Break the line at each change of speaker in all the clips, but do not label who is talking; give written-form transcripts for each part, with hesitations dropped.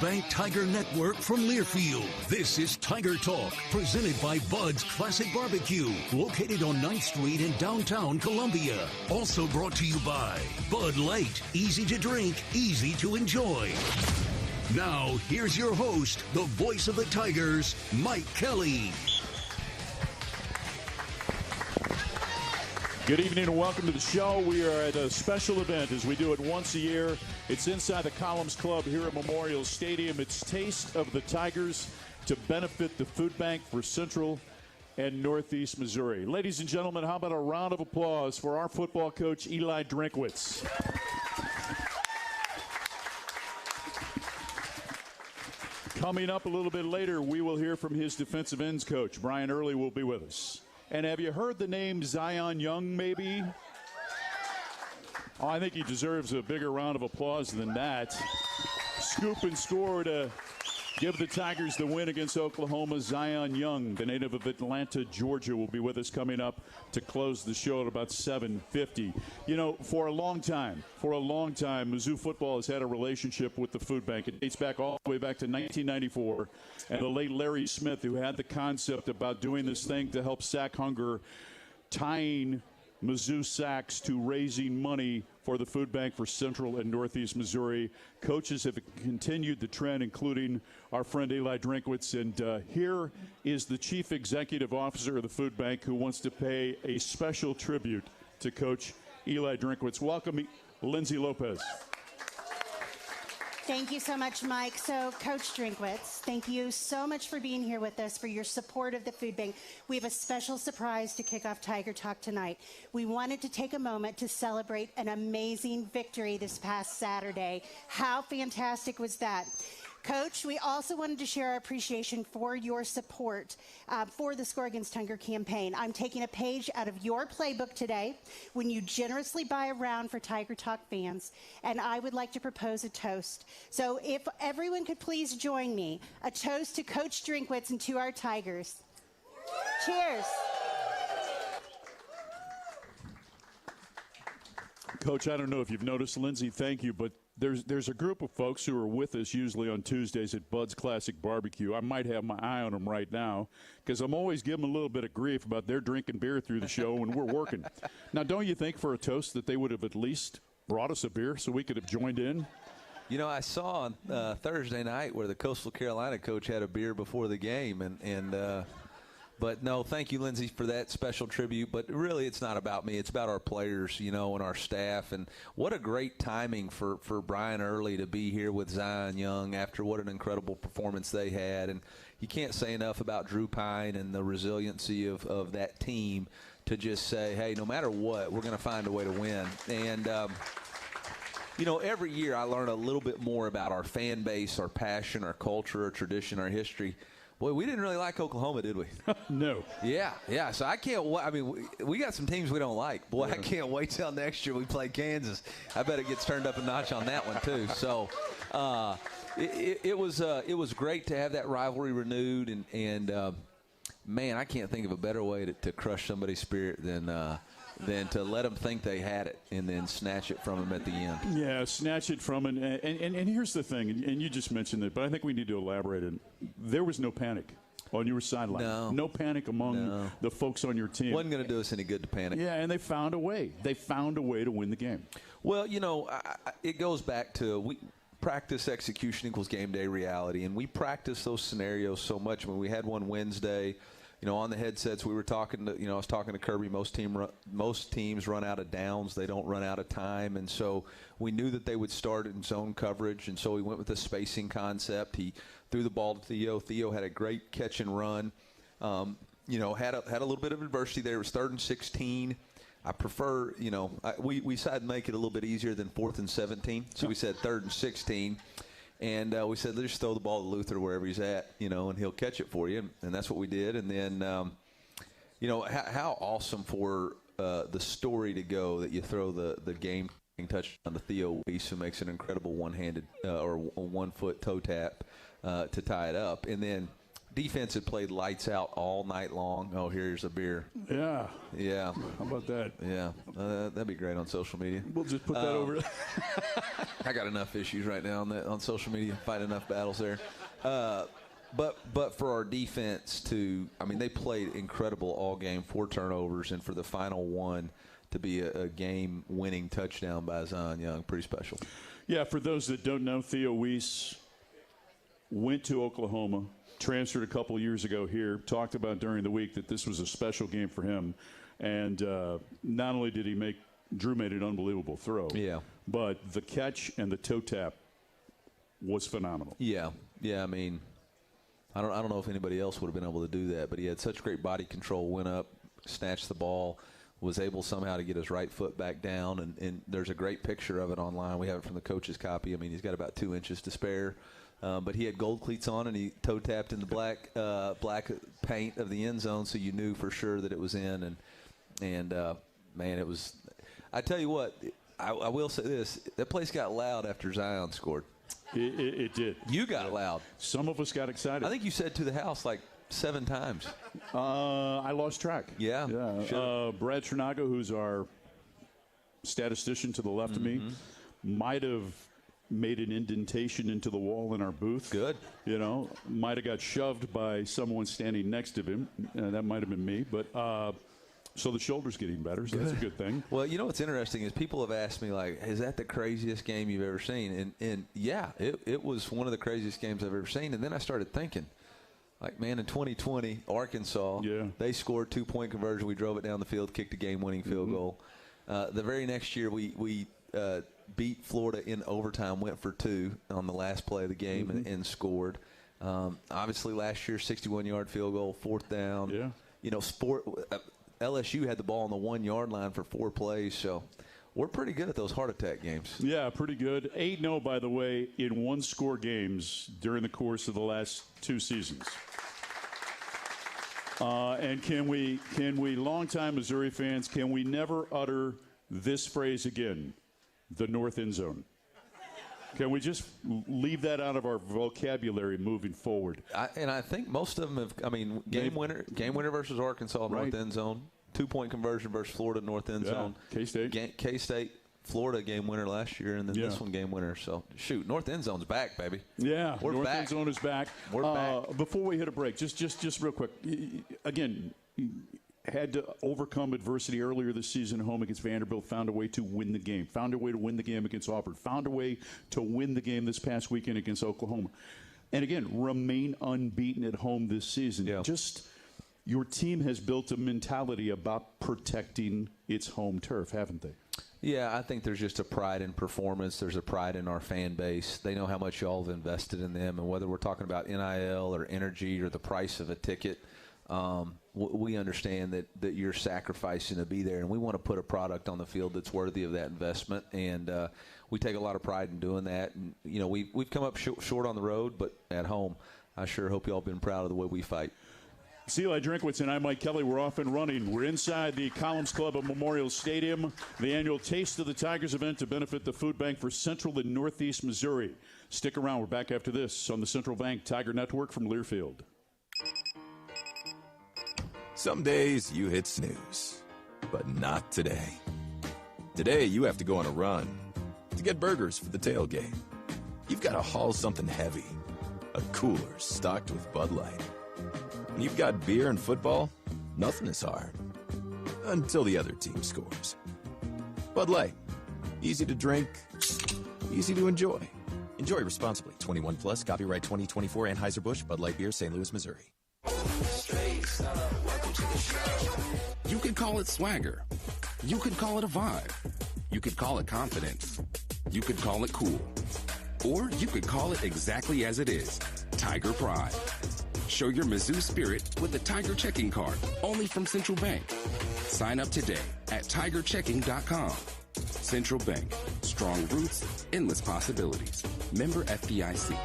Bank Tiger Network from Learfield. This is Tiger Talk, presented by Bud's Classic Barbecue, located on 9th Street in downtown Columbia. Also brought to you by Bud Light, easy to drink, easy to enjoy. Now, here's your host, the voice of the Tigers, Mike Kelly.
Good evening and welcome to the show. We are at a special event as we do it once a year. It's inside the Columns Club here at Memorial Stadium. It's Taste of the Tigers to benefit the food bank for Central and Northeast Missouri. Ladies and gentlemen, how about a round of applause for our football coach, Eliah Drinkwitz. Coming up a little bit later, we will hear from his defensive ends coach. Brian Early will be with us. And have you heard the name Zion Young, maybe? Oh, I think he deserves a bigger round of applause than that. Scoop and score to give the Tigers the win against Oklahoma. Zion Young, the native of Atlanta, Georgia, will be with us coming up to close the show at about 7:50. You know, for a long time, Mizzou football has had a relationship with the food bank. It dates back all the way back to 1994. And the late Larry Smith, who had the concept about doing this thing to help sack hunger, tying Mizzou sacks to raising money for the food bank for Central and Northeast Missouri. Coaches have continued the trend, including our friend Eliah Drinkwitz. And here is the chief executive officer of the food bank who wants to pay a special tribute to Coach Eliah Drinkwitz. Welcome, Lindsay Lopez.
Thank you so much, Mike. So, Coach Drinkwitz, thank you so much for being here with us, for your support of the food bank. We have a special surprise to kick off Tiger Talk tonight. We wanted to take a moment to celebrate an amazing victory this past Saturday. How fantastic was that? Coach, we also wanted to share our appreciation for your support for the Score Against Hunger campaign. I'm taking a page out of your playbook today when you generously buy a round for Tiger Talk fans, and I would like to propose a toast. So if everyone could please join me, a toast to Coach Drinkwitz and to our Tigers. Cheers.
Coach, I don't know if you've noticed, Lindsay, thank you, but there's a group of folks who are with us usually on Tuesdays at Bud's Classic Barbecue. I might have my eye on them right now because I'm always giving them a little bit of grief about their drinking beer through the show when we're working. Now, don't you think for a toast that they would have at least brought us a beer so we could have joined in?
You know, I saw on Thursday night where the Coastal Carolina coach had a beer before the game, but no, thank you, Lindsay, for that special tribute. But really, it's not about me. It's about our players, you know, and our staff. And what a great timing for Brian Early to be here with Zion Young after what an incredible performance they had. And you can't say enough about Drew Pine and the resiliency of that team to just say, hey, no matter what, we're going to find a way to win. And, you know, every year I learn a little bit more about our fan base, our passion, our culture, our tradition, our history. Boy, we didn't really like Oklahoma, did we?
No.
Yeah. So I can't wait. I mean, we got some teams we don't like. Boy, yeah. I can't wait till next year we play Kansas. I bet it gets turned up a notch on that one, too. So it was great to have that rivalry renewed. And man, I can't think of a better way to crush somebody's spirit than to let them think they had it and then snatch it from them at the end.
Yeah, snatch it from them. And here's the thing, and you just mentioned it, but I think we need to elaborate it. There was no panic on your sideline. No panic among the folks on your team.
Wasn't going to do us any good to panic.
Yeah, and they found a way. They found a way to win the game.
Well, you know, it goes back to practice execution equals game day reality, and we practice those scenarios so much. When we had one Wednesday, you know, on the headsets, we were talking to, I was talking to Kirby. Most teams run out of downs. They don't run out of time. And so we knew that they would start in zone coverage. And so we went with the spacing concept. He threw the ball to Theo. Theo had a great catch and run. You know, had a little bit of adversity there. It was 3rd and 16. I prefer, you know, we decided to make it a little bit easier than 4th and 17. So we said 3rd and 16. And we said, let's just throw the ball to Luther wherever he's at, you know, and he'll catch it for you. And that's what we did. And then, you know, how awesome for the story to go that you throw the game touchdown to Theo Weiss, who makes an incredible one-handed or one-foot toe tap to tie it up. And then defense had played lights out all night long. Oh, here's a beer.
Yeah.
Yeah.
How about that?
Yeah. That'd be great on social media.
We'll just put that over.
I got enough issues right now on social media, fight enough battles there. But for our defense they played incredible all game, 4 turnovers, and for the final one to be a game-winning touchdown by Zion Young, pretty special.
Yeah, for those that don't know, Theo Weiss went to Oklahoma, transferred a couple years ago here, talked about during the week that this was a special game for him. And not only did Drew made an unbelievable throw, but the catch and the toe tap was phenomenal.
Yeah. I mean, I don't know if anybody else would have been able to do that, but he had such great body control, went up, snatched the ball, was able somehow to get his right foot back down, and there's a great picture of it online. We have it from the coach's copy. I mean, he's got about 2 inches to spare, but he had gold cleats on, and he toe tapped in the black paint of the end zone, so you knew for sure that it was in. And man, it was. I tell you what, I will say this: that place got loud after Zion scored.
It did.
You got loud.
Some of us got excited.
I think you said to the house like 7 times.
I lost track.
Yeah. Sure.
Brad Trinago, who's our statistician to the left of me, might have made an indentation into the wall in our booth.
Good.
Might have got shoved by someone standing next to him. That might have been me. But so the shoulder's getting better, so that's a good thing.
Well, what's interesting is people have asked me, like, is that the craziest game you've ever seen? And yeah, it was one of the craziest games I've ever seen. And then I started thinking, like, man, in 2020, Arkansas, they scored 2-point conversion. We drove it down the field, kicked a game-winning field goal. The very next year, we beat Florida in overtime, went for 2 on the last play of the game and scored. Obviously, last year, 61-yard field goal, 4th down. Yeah. LSU had the ball on the 1-yard line for 4 plays, so we're pretty good at those heart attack games.
Yeah, pretty good. 8-0, by the way, in 1-score games during the course of the last 2 seasons. And can we, longtime Missouri fans, can we never utter this phrase again, the north end zone? Can we just leave that out of our vocabulary moving forward?
I think most of them have. Game winner versus Arkansas, north end zone. 2-point conversion versus Florida, north end zone.
K-State.
K-State, Florida game winner last year, and then this one game winner. So, shoot, north end zone's back, baby.
Yeah,
we're
north
back.
End zone is back.
We're back.
Before we hit a break, just real quick. Again, had to overcome adversity earlier this season at home against Vanderbilt, found a way to win the game, found a way to win the game against Auburn, found a way to win the game this past weekend against Oklahoma. And again, remain unbeaten at home this season.
Yeah.
Just your team has built a mentality about protecting its home turf, haven't they?
Yeah, I think there's just a pride in performance. There's a pride in our fan base. They know how much y'all have invested in them, and whether we're talking about NIL or energy or the price of a ticket, we understand that you're sacrificing to be there, and we want to put a product on the field that's worthy of that investment, and we take a lot of pride in doing that. And we've come up short on the road, but at home, I sure hope y'all been proud of the way we fight.
It's Eliah Drinkwitz and I'm Mike Kelly. We're off and running. We're inside the Columns Club of Memorial Stadium, the annual Taste of the Tigers event to benefit the food bank for Central and Northeast Missouri. Stick around. We're back after this on the Central Bank Tiger Network from Learfield.
Some days you hit snooze, but not today. Today you have to go on a run to get burgers for the tailgate. You've got to haul something heavy, a cooler stocked with Bud Light. When you've got beer and football, nothing is hard. Until the other team scores. Bud Light. Easy to drink, easy to enjoy. Enjoy responsibly. 21 plus, copyright 2024, Anheuser-Busch, Bud Light Beer, St. Louis, Missouri.
You could call it swagger. You could call it a vibe. You could call it confidence. You could call it cool. Or you could call it exactly as it is, Tiger Pride. Show your Mizzou spirit with the Tiger Checking Card, only from Central Bank. Sign up today at tigerchecking.com. Central Bank. Strong roots, endless possibilities. Member FDIC.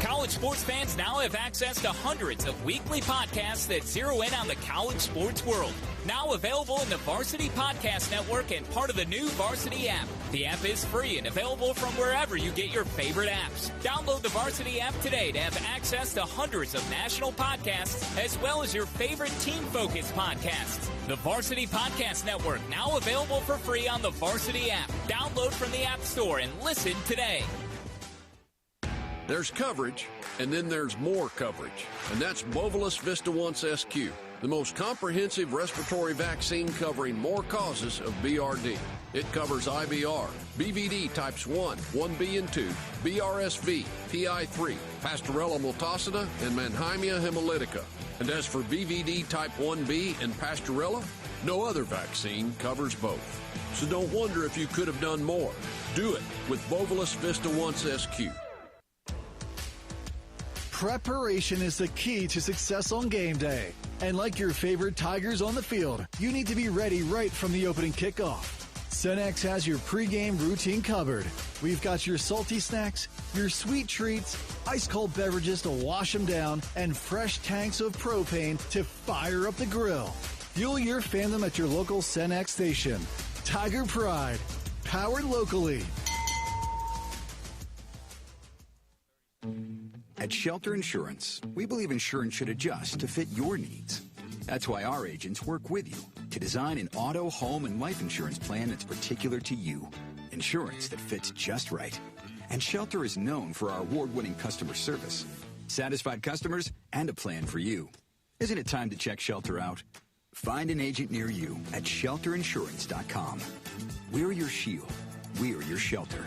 College sports fans now have access to hundreds of weekly podcasts that zero in on the college sports world. Now available in the Varsity Podcast Network and part of the new Varsity app. The app is free and available from wherever you get your favorite apps. Download the Varsity app today to have access to hundreds of national podcasts, as well as your favorite team-focused podcasts. The Varsity Podcast Network, now available for free on the Varsity app. Download from the App Store and listen today.
There's coverage, and then there's more coverage, and that's Bovolus Vista Once SQ, the most comprehensive respiratory vaccine covering more causes of BRD. It covers IBR, BVD types 1, 1B and 2, BRSV, PI3, Pasteurella multocida, and Mannheimia hemolytica. And as for BVD type 1B and Pasteurella, no other vaccine covers both. So don't wonder if you could have done more. Do it with Bovolus Vista Once SQ.
Preparation is the key to success on game day. And like your favorite Tigers on the field, you need to be ready right from the opening kickoff. Cenex has your pregame routine covered. We've got your salty snacks, your sweet treats, ice-cold beverages to wash them down, and fresh tanks of propane to fire up the grill. Fuel your fandom at your local Cenex station. Tiger Pride, powered locally.
At Shelter Insurance, we believe insurance should adjust to fit your needs. That's why our agents work with you to design an auto, home, and life insurance plan that's particular to you. Insurance that fits just right. And Shelter is known for our award-winning customer service, satisfied customers, and a plan for you. Isn't it time to check Shelter out? Find an agent near you at shelterinsurance.com. We're your shield. We're your shelter.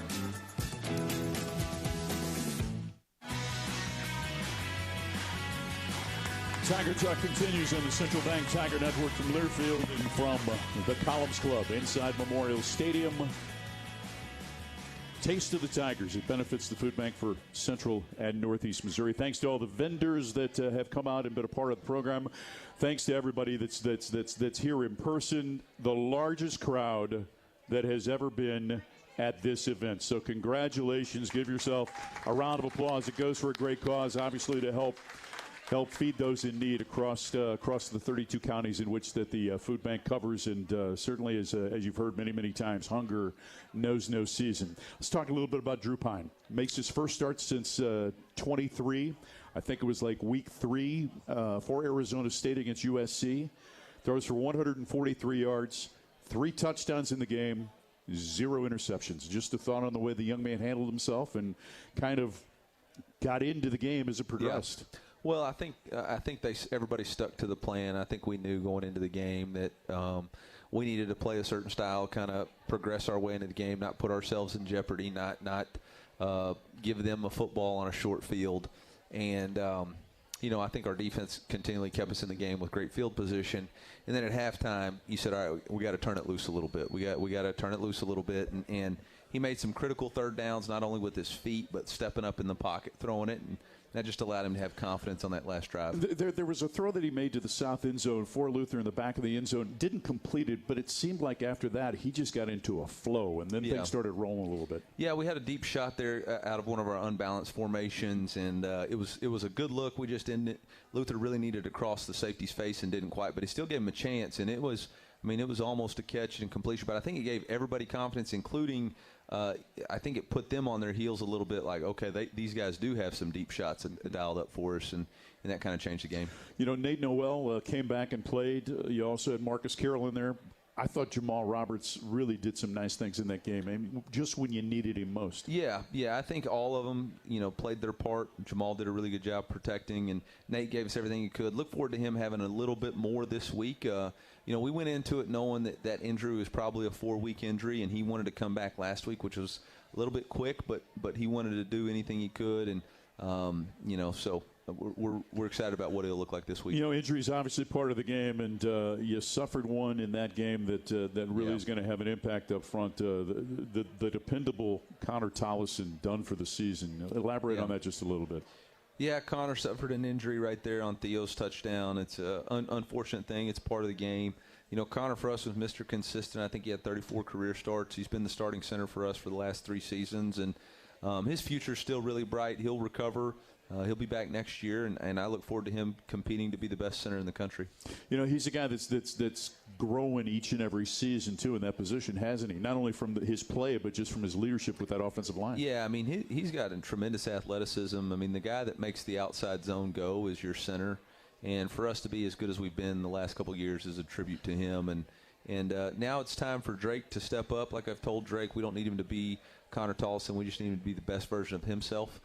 Tiger Talk continues on the Central Bank Tiger Network from Learfield and from the Columns Club inside Memorial Stadium. Taste of the Tigers. It benefits the food bank for Central and Northeast Missouri. Thanks to all the vendors that have come out and been a part of the program. Thanks to everybody that's here in person. The largest crowd that has ever been at this event. So congratulations. Give yourself a round of applause. It goes for a great cause, obviously, to help feed those in need across the 32 counties in which that the food bank covers, and certainly, as you've heard many times, hunger knows no season. Let's talk a little bit about Drew Pine. Makes his first start since 23. I think it was like week 3 for Arizona State against USC. Throws for 143 yards, 3 touchdowns in the game, 0 interceptions. Just a thought on the way the young man handled himself and kind of got into the game as it progressed.
Yeah. Well, I think everybody stuck to the plan. I think we knew going into the game that we needed to play a certain style, kind of progress our way into the game, not put ourselves in jeopardy, not give them a football on a short field. And, I think our defense continually kept us in the game with great field position. And then at halftime, you said, all right, we got to turn it loose a little bit. We got to turn it loose a little bit. And he made some critical third downs, not only with his feet, but stepping up in the pocket, throwing it, and that just allowed him to have confidence on that last drive.
There was a throw that he made to the south end zone for Luther in the back of the end zone. Didn't complete it, but it seemed like after that he just got into a flow, and then things started rolling a little bit. Yeah,
we had a deep shot there out of one of our unbalanced formations, and it was a good look. We just didn't. Luther really needed to cross the safety's face and didn't quite, but he still gave him a chance, and it was almost a catch and completion. But I think it gave everybody confidence, including I think it put them on their heels a little bit, like, okay, these guys do have some deep shots dialed up for us, and that kind of changed the game.
Nate Noel came back and played. You also had Marcus Carroll in there. I thought Jamal Roberts really did some nice things in that game, just when you needed him most.
Yeah, I think all of them, played their part. Jamal did a really good job protecting, and Nate gave us everything he could. Look forward to him having a little bit more this week. We went into it knowing that injury was probably a 4-week injury, and he wanted to come back last week, which was a little bit quick, but he wanted to do anything he could, and so we're excited about what it'll look like this week.
Injury is obviously part of the game, and you suffered one in that game that really is going to have an impact up front. The dependable Connor Tollison done for the season. Elaborate on that just a little bit.
Yeah, Connor suffered an injury right there on Theo's touchdown. It's an unfortunate thing. It's part of the game. Connor for us was Mr. Consistent. I think he had 34 career starts. He's been the starting center for us for the last 3 seasons, and his future is still really bright. He'll recover. He'll be back next year, and I look forward to him competing to be the best center in the country.
You know, he's a guy that's growing each and every season, too, in that position, hasn't he? Not only from his play, but just from his leadership with that offensive line.
Yeah, I mean, he's got a tremendous athleticism. I mean, the guy that makes the outside zone go is your center. And for us to be as good as we've been the last couple of years is a tribute to him. And now it's time for Drake to step up. Like I've told Drake, we don't need him to be Connor Tolson. We just need him to be the best version of himself.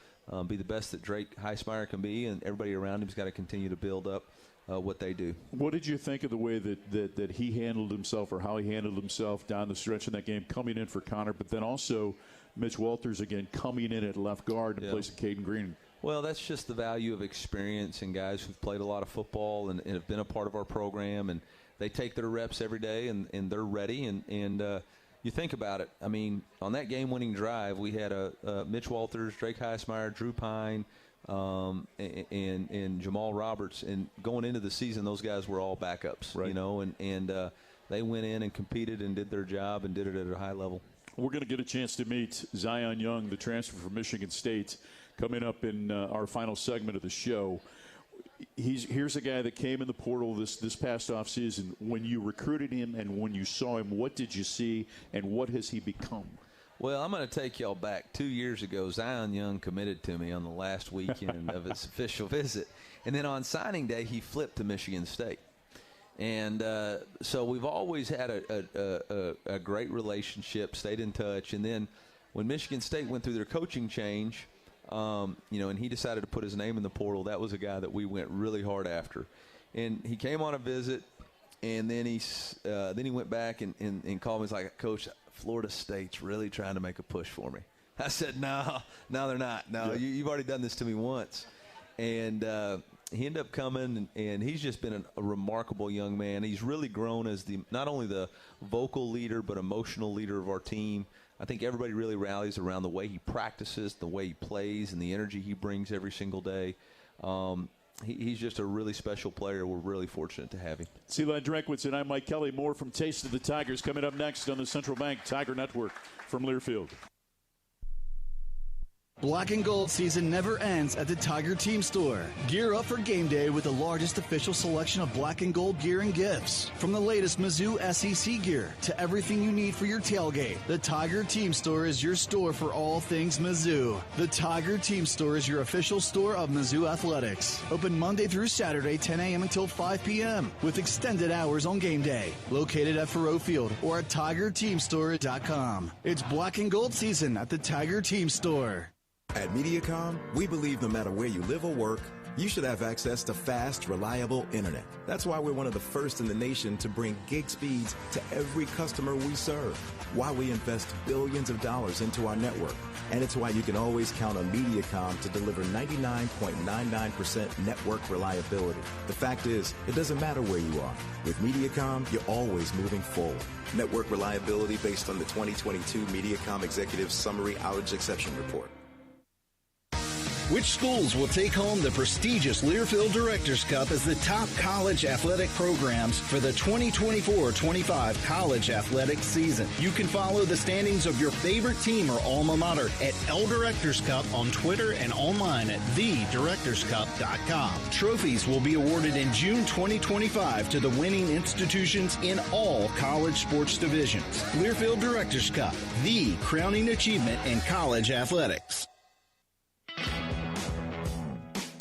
Be the best that Drake Highsmire can be, and everybody around him's got to continue to build up what they do.
What did you think of the way that he handled himself, or how he handled himself down the stretch in that game, coming in for Connor, but then also Mitch Walters again coming in at left guard in place of Caden Green?
Well, that's just the value of experience and guys who've played a lot of football and have been a part of our program, and they take their reps every day, and they're ready, and you think about it. I mean, on that game-winning drive, we had Mitch Walters, Drake Highsmire, Drew Pine, and Jamal Roberts. And going into the season, those guys were all backups,
right.
You know, and they went in and competed and did their job and did it at a high level.
We're going to get a chance to meet Zion Young, the transfer from Michigan State, coming up in our final segment of the show. Here's a guy that came in the portal this past offseason. When you recruited him and when you saw him, what did you see and what has he become?
Well, I'm going to take y'all back 2 years ago. Zion Young committed to me on the last weekend of his official visit. And then on signing day, he flipped to Michigan State. And so we've always had a great relationship, stayed in touch. And then when Michigan State went through their coaching change, and he decided to put his name in the portal, that was a guy that we went really hard after. And he came on a visit, and then he went back and called me. He's like, Coach, Florida State's really trying to make a push for me. I said, no, they're not. No, you've already done this to me once. And he ended up coming, and he's just been a remarkable young man. He's really grown as not only the vocal leader but emotional leader of our team. I think everybody really rallies around the way he practices, the way he plays, and the energy he brings every single day. He's just a really special player. We're really fortunate to have him.
It's Eliah Drinkwitz, and I'm Mike Kelly. More from Taste of the Tigers coming up next on the Central Bank Tiger Network from Learfield.
Black and gold season never ends at the Tiger Team Store. Gear up for game day with the largest official selection of black and gold gear and gifts. From the latest Mizzou SEC gear to everything you need for your tailgate, the Tiger Team Store is your store for all things Mizzou. The Tiger Team Store is your official store of Mizzou Athletics. Open Monday through Saturday, 10 a.m. until 5 p.m. with extended hours on game day. Located at Faroe Field or at TigerTeamStore.com. It's black and gold season at the Tiger Team Store.
At MediaCom, we believe no matter where you live or work, you should have access to fast, reliable internet. That's why we're one of the first in the nation to bring gig speeds to every customer we serve. Why we invest billions of dollars into our network. And it's why you can always count on MediaCom to deliver 99.99% network reliability. The fact is, it doesn't matter where you are. With MediaCom, you're always moving forward. Network reliability based on the 2022 MediaCom Executive Summary Outage Exception Report.
Which schools will take home the prestigious Learfield Directors Cup as the top college athletic programs for the 2024-25 college athletic season? You can follow the standings of your favorite team or alma mater at L Directors Cup on Twitter and online at thedirectorscup.com. Trophies will be awarded in June 2025 to the winning institutions in all college sports divisions. Learfield Directors Cup, the crowning achievement in college athletics.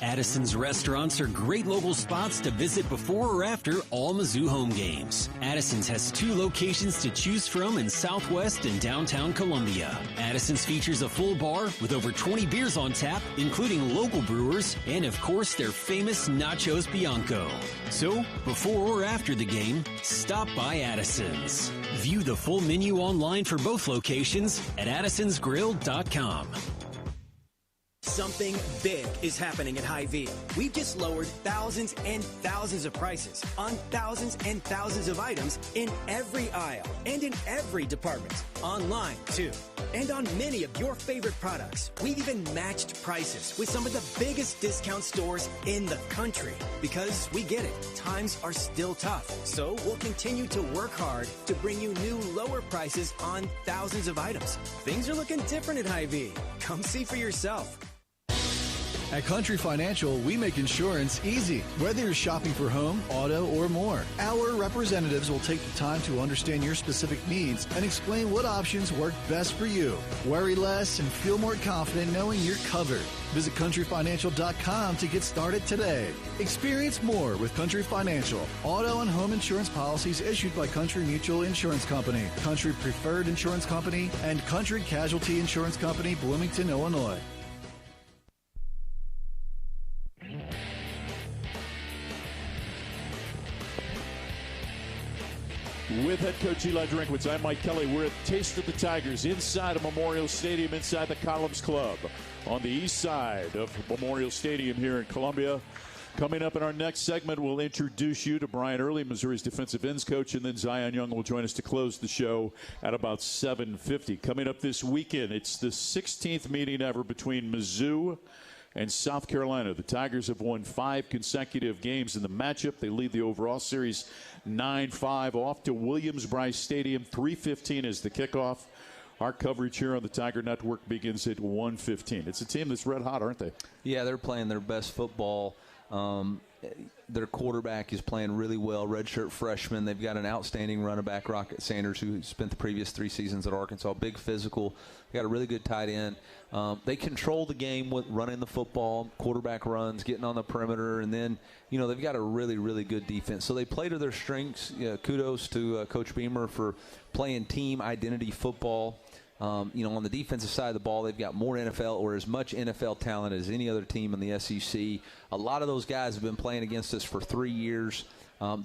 Addison's restaurants are great local spots to visit before or after all Mizzou home games. Addison's has 2 locations to choose from in Southwest and downtown Columbia. Addison's features a full bar with over 20 beers on tap, including local brewers, and of course their famous Nachos Bianco. So, before or after the game, stop by Addison's. View the full menu online for both locations at addisonsgrill.com.
Something big is happening at Hy-Vee. We've just lowered thousands and thousands of prices on thousands and thousands of items in every aisle and in every department. Online, too. And on many of your favorite products. We've even matched prices with some of the biggest discount stores in the country. Because we get it. Times are still tough. So we'll continue to work hard to bring you new lower prices on thousands of items. Things are looking different at Hy-Vee. Come see for yourself.
At Country Financial, we make insurance easy. Whether you're shopping for home, auto, or more, our representatives will take the time to understand your specific needs and explain what options work best for you. Worry less and feel more confident knowing you're covered. Visit countryfinancial.com to get started today. Experience more with Country Financial. Auto and home insurance policies issued by Country Mutual Insurance Company, Country Preferred Insurance Company, and Country Casualty Insurance Company, Bloomington, Illinois.
With head coach Eliah Drinkwitz, I'm Mike Kelly. We're at Taste of the Tigers inside of Memorial Stadium, inside the Columns Club on the east side of Memorial Stadium here in Columbia. Coming up in our next segment, we'll introduce you to Brian Early, Missouri's defensive ends coach, and then Zion Young will join us to close the show at about 7:50. Coming up this weekend, it's the 16th meeting ever between Mizzou and South Carolina. The Tigers have won 5 consecutive games in the matchup. They lead the overall series 9-5 off to Williams-Brice Stadium. 3:15 is the kickoff. Our coverage here on the Tiger Network begins at 1:15. It's a team that's red hot, aren't they?
Yeah, they're playing their best football. Their quarterback is playing really well, redshirt freshman. They've got an outstanding running back, Rocket Sanders, who spent the previous 3 seasons at Arkansas. Big physical. They got a really good tight end. They control the game with running the football, quarterback runs, getting on the perimeter, and then, they've got a really, really good defense. So they play to their strengths. Kudos to Coach Beamer for playing team identity football. On the defensive side of the ball, they've got more NFL or as much NFL talent as any other team in the SEC. A lot of those guys have been playing against us for 3 years.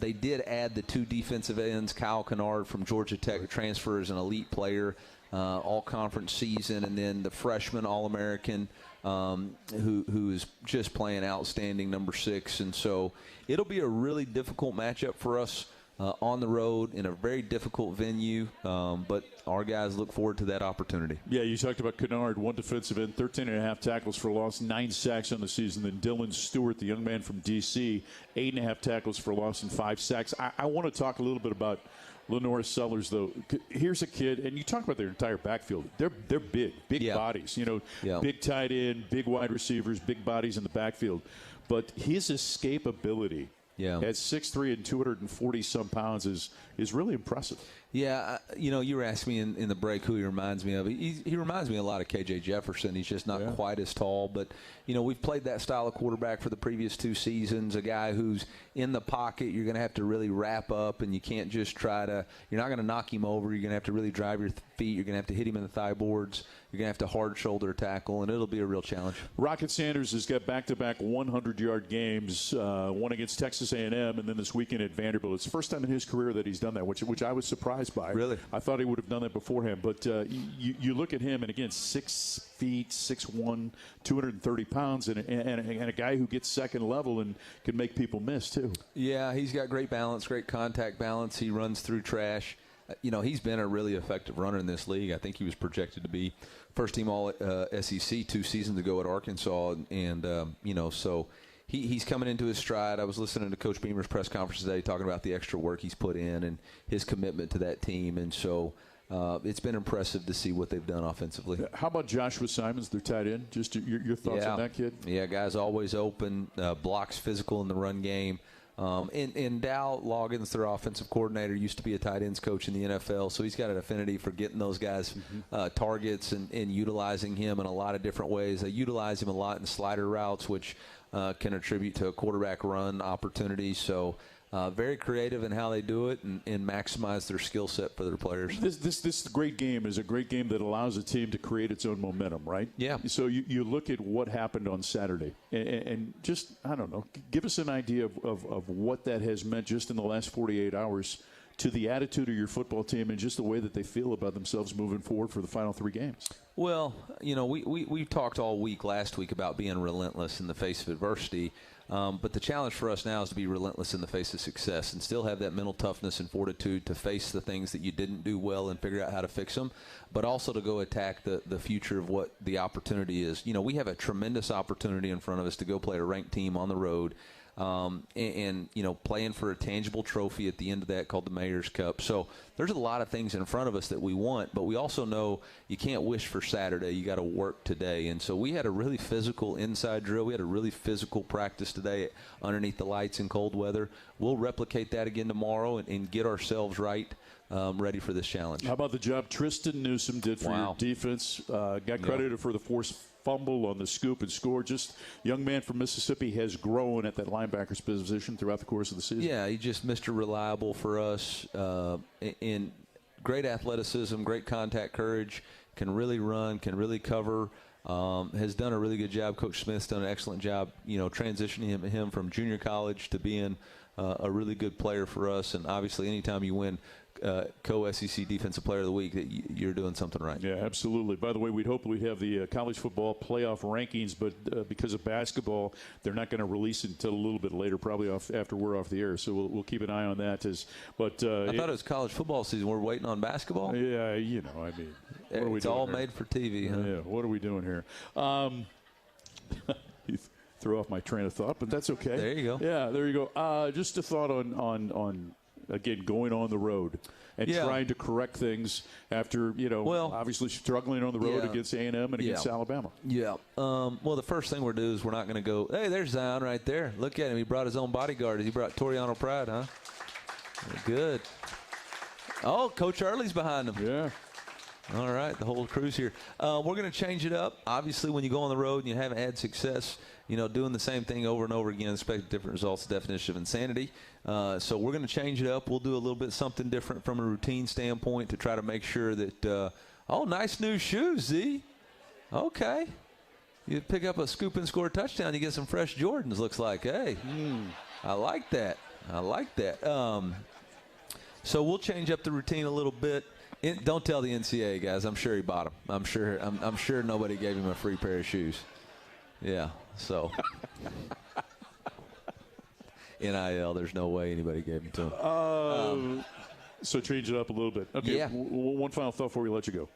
They did add the 2 defensive ends, Kyle Kennard from Georgia Tech, transfer as an elite player, all-conference season, and then the freshman All-American who is just playing outstanding, number 6. And so it'll be a really difficult matchup for us. On the road in a very difficult venue, but our guys look forward to that opportunity.
Yeah, you talked about Kennard, 1 defensive end, 13.5 tackles for loss, 9 sacks on the season. Then Dylan Stewart, the young man from D.C., 8.5 tackles for loss and 5 sacks. I want to talk a little bit about Lenore Sellers, though. Here's a kid, and you talk about their entire backfield. They're big bodies. Big tight end, big wide receivers, big bodies in the backfield. But his escapability at 6'3" and 240-some pounds is really impressive.
Yeah, you were asking me in the break who he reminds me of. He reminds me a lot of K.J. Jefferson. He's just not quite as tall. But, we've played that style of quarterback for the previous 2 seasons, a guy who's in the pocket. You're going to have to really wrap up, and you can't just you're not going to knock him over. You're going to have to really drive your feet. You're going to have to hit him in the thigh boards. You're going to have to hard shoulder tackle, and it'll be a real challenge.
Rocket Sanders has got back-to-back 100-yard games, one against Texas A&M, and then this weekend at Vanderbilt. It's the first time in his career that he's done that, which I was surprised by.
Really?
I thought he would have done that beforehand. But you look at him, and again, 6 feet, 6'1", 230 pounds, and a guy who gets second level and can make people miss, too. Yeah,
he's got great balance, great contact balance. He runs through trash. He's been a really effective runner in this league. I think he was projected to be first-team All-SEC 2 seasons ago at Arkansas. And, so he's coming into his stride. I was listening to Coach Beamer's press conference today talking about the extra work he's put in and his commitment to that team. And so it's been impressive to see what they've done offensively.
How about Joshua Simons, their tight end? Just your thoughts on that kid?
Yeah, guy's always open, blocks physical in the run game. And Dow Loggins, their offensive coordinator, used to be a tight ends coach in the NFL, so he's got an affinity for getting those guys targets and utilizing him in a lot of different ways. They utilize him a lot in slider routes, which can attribute to a quarterback run opportunity. So very creative in how they do it and maximize their skill set for their players.
This great game is a great game that allows a team to create its own momentum, right?
Yeah.
So you look at what happened on Saturday and just, I don't know, give us an idea of what that has meant just in the last 48 hours to the attitude of your football team and just the way that they feel about themselves moving forward for the final 3 games.
Well, we talked all week last week about being relentless in the face of adversity. But the challenge for us now is to be relentless in the face of success and still have that mental toughness and fortitude to face the things that you didn't do well and figure out how to fix them, but also to go attack the future of what the opportunity is. We have a tremendous opportunity in front of us to go play a ranked team on the road. and playing for a tangible trophy at the end of that called the Mayor's Cup. So there's a lot of things in front of us that we want, but we also know you can't wish for Saturday. You got to work today. And so we had a really physical inside drill. We had a really physical practice today underneath the lights in cold weather. We'll replicate that again tomorrow and get ourselves right, ready for this challenge.
How about the job Tristan Newsom did for your defense? Got credited for the forced fumble on the scoop and score. Just young man from Mississippi has grown at that linebacker's position throughout the course of the season.
Yeah, he just Mr. Reliable for us. In great athleticism, great contact courage, can really run, can really cover. Has done a really good job. Coach Smith's done an excellent job, transitioning him from junior college to being a really good player for us. And obviously, anytime you win co-SEC Defensive Player of the Week, that you're doing something right.
Yeah, absolutely. By the way, we'd hope we'd have the college football playoff rankings, but because of basketball, they're not going to release it until a little bit later, probably after we're off the air. So we'll keep an eye on that. I thought
it was college football season. We're waiting on basketball?
Yeah, what are we
it's
doing
all
here?
made for TV, huh?
Yeah, what are we doing here? You threw off my train of thought, but that's okay.
There you go.
Yeah, there you go. Just a thought on again, going on the road and trying to correct things after, obviously struggling on the road against A&M and against Alabama.
Yeah. Well, the first thing we'll do is we're not going to go, hey, there's Zion right there. Look at him. He brought his own bodyguard. He brought Toriano Pride, huh? Good. Oh, Coach Early's behind him.
Yeah.
All right, the whole crew's here. We're going to change it up. Obviously, when you go on the road and you haven't had success, doing the same thing over and over again, expect different results, the definition of insanity. So we're going to change it up. We'll do a little bit something different from a routine standpoint to try to make sure that, nice new shoes, Z. Okay. You pick up a scoop and score touchdown, you get some fresh Jordans, looks like. Hey, I like that. So we'll change up the routine a little bit. Don't tell the NCAA guys. I'm sure he bought them. I'm sure nobody gave him a free pair of shoes. Yeah. So NIL. There's no way anybody gave them to him.
So change it up a little bit. Okay.
Yeah.
One final thought before we let you go.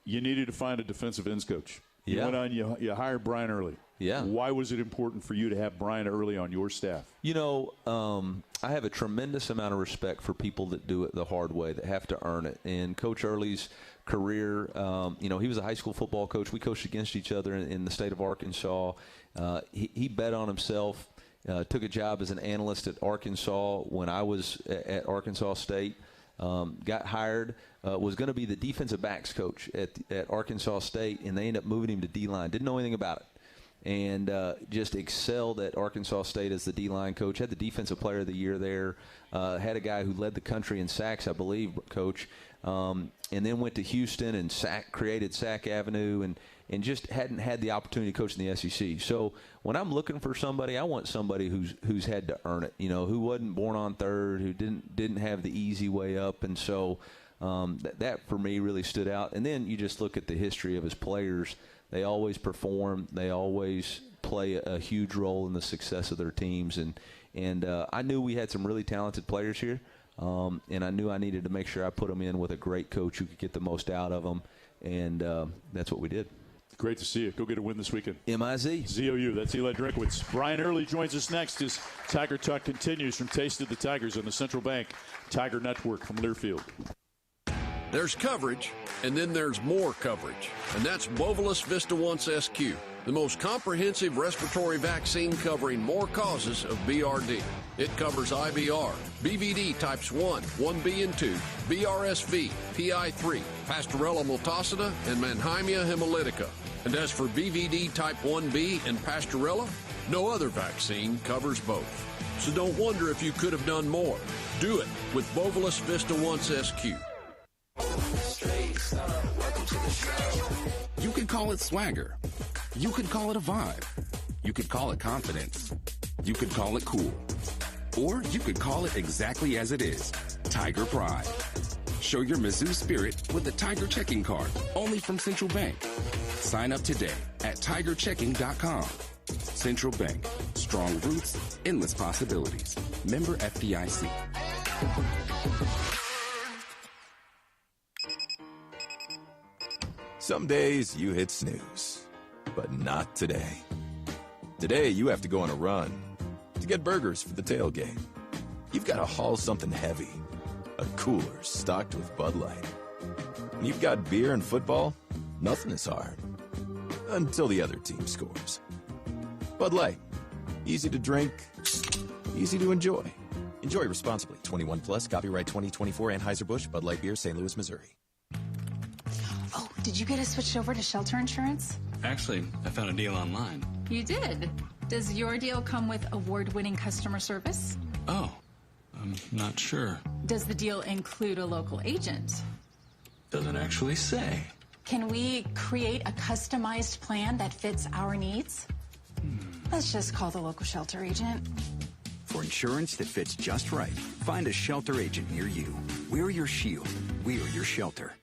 You needed to find a defensive ends coach. You went on. You hired Brian Early.
Yeah.
Why was it important for you to have Brian Early on your staff?
I have a tremendous amount of respect for people that do it the hard way, that have to earn it. And Coach Early's career, he was a high school football coach. We coached against each other in the state of Arkansas. He bet on himself, took a job as an analyst at Arkansas when I was at Arkansas State. Got hired, was going to be the defensive backs coach at Arkansas State, and they ended up moving him to D-line. Didn't know anything about it. And just excelled at Arkansas State as the D-line coach. Had the Defensive Player of the Year there. Had a guy who led the country in sacks, I believe, coach. And then went to Houston and created Sack Avenue and just hadn't had the opportunity to coach in the SEC. So when I'm looking for somebody, I want somebody who's had to earn it. Who wasn't born on third, who didn't have the easy way up. And so that for me really stood out. And then you just look at the history of his players. They always perform. They always play a huge role in the success of their teams. And I knew we had some really talented players here, and I knew I needed to make sure I put them in with a great coach who could get the most out of them, and that's what we did.
Great to see you. Go get a win this weekend.
MIZ.
ZOU. That's Eliah Drinkwitz. Brian Early joins us next as Tiger Talk continues from Taste of the Tigers on the Central Bank Tiger Network from Learfield.
There's coverage, and then there's more coverage. And that's Bovolus Vista Once SQ, the most comprehensive respiratory vaccine covering more causes of BRD. It covers IBR, BVD types 1, 1B and 2, BRSV, PI3, Pastorella multocida, and Mannheimia hemolytica. And as for BVD type 1B and Pastorella, no other vaccine covers both. So don't wonder if you could have done more. Do it with Bovolus Vista Once SQ.
You could call it swagger. You could call it a vibe. You could call it confidence. You could call it cool. Or you could call it exactly as it is, Tiger Pride. Show your Mizzou spirit with a Tiger checking card, only from Central Bank. Sign up today at tigerchecking.com. Central Bank. Strong roots, endless possibilities. Member FDIC.
Some days you hit snooze, but not today. Today you have to go on a run To get burgers for the tailgate, you've got to haul something heavy. A cooler stocked with Bud Light. When you've got beer and football, nothing is hard. Until the other team scores. Bud Light. Easy to drink, easy to enjoy. Enjoy responsibly. 21 plus, copyright 2024, Anheuser-Busch, Bud Light Beer, St. Louis, Missouri.
Oh, did you get us switched over to shelter insurance?
Actually, I found a deal online.
You did? Does your deal come with award-winning customer service?
Oh, I'm not sure.
Does the deal include a local agent?
Doesn't actually say.
Can we create a customized plan that fits our needs? Let's just call the local shelter agent.
For insurance that fits just right, find a shelter agent near you. We're your shield. We're your shelter.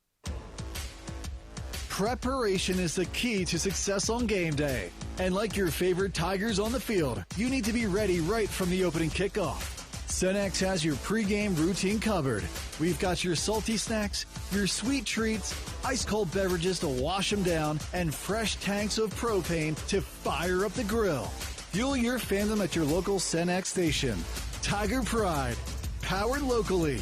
Preparation is the key to success on game day. And like your favorite Tigers on the field, you need to be ready right from the opening kickoff. Cenex has your pregame routine covered. We've got your salty snacks, your sweet treats, ice-cold beverages to wash them down, and fresh tanks of propane to fire up the grill. Fuel your fandom at your local Cenex station. Tiger Pride, powered locally.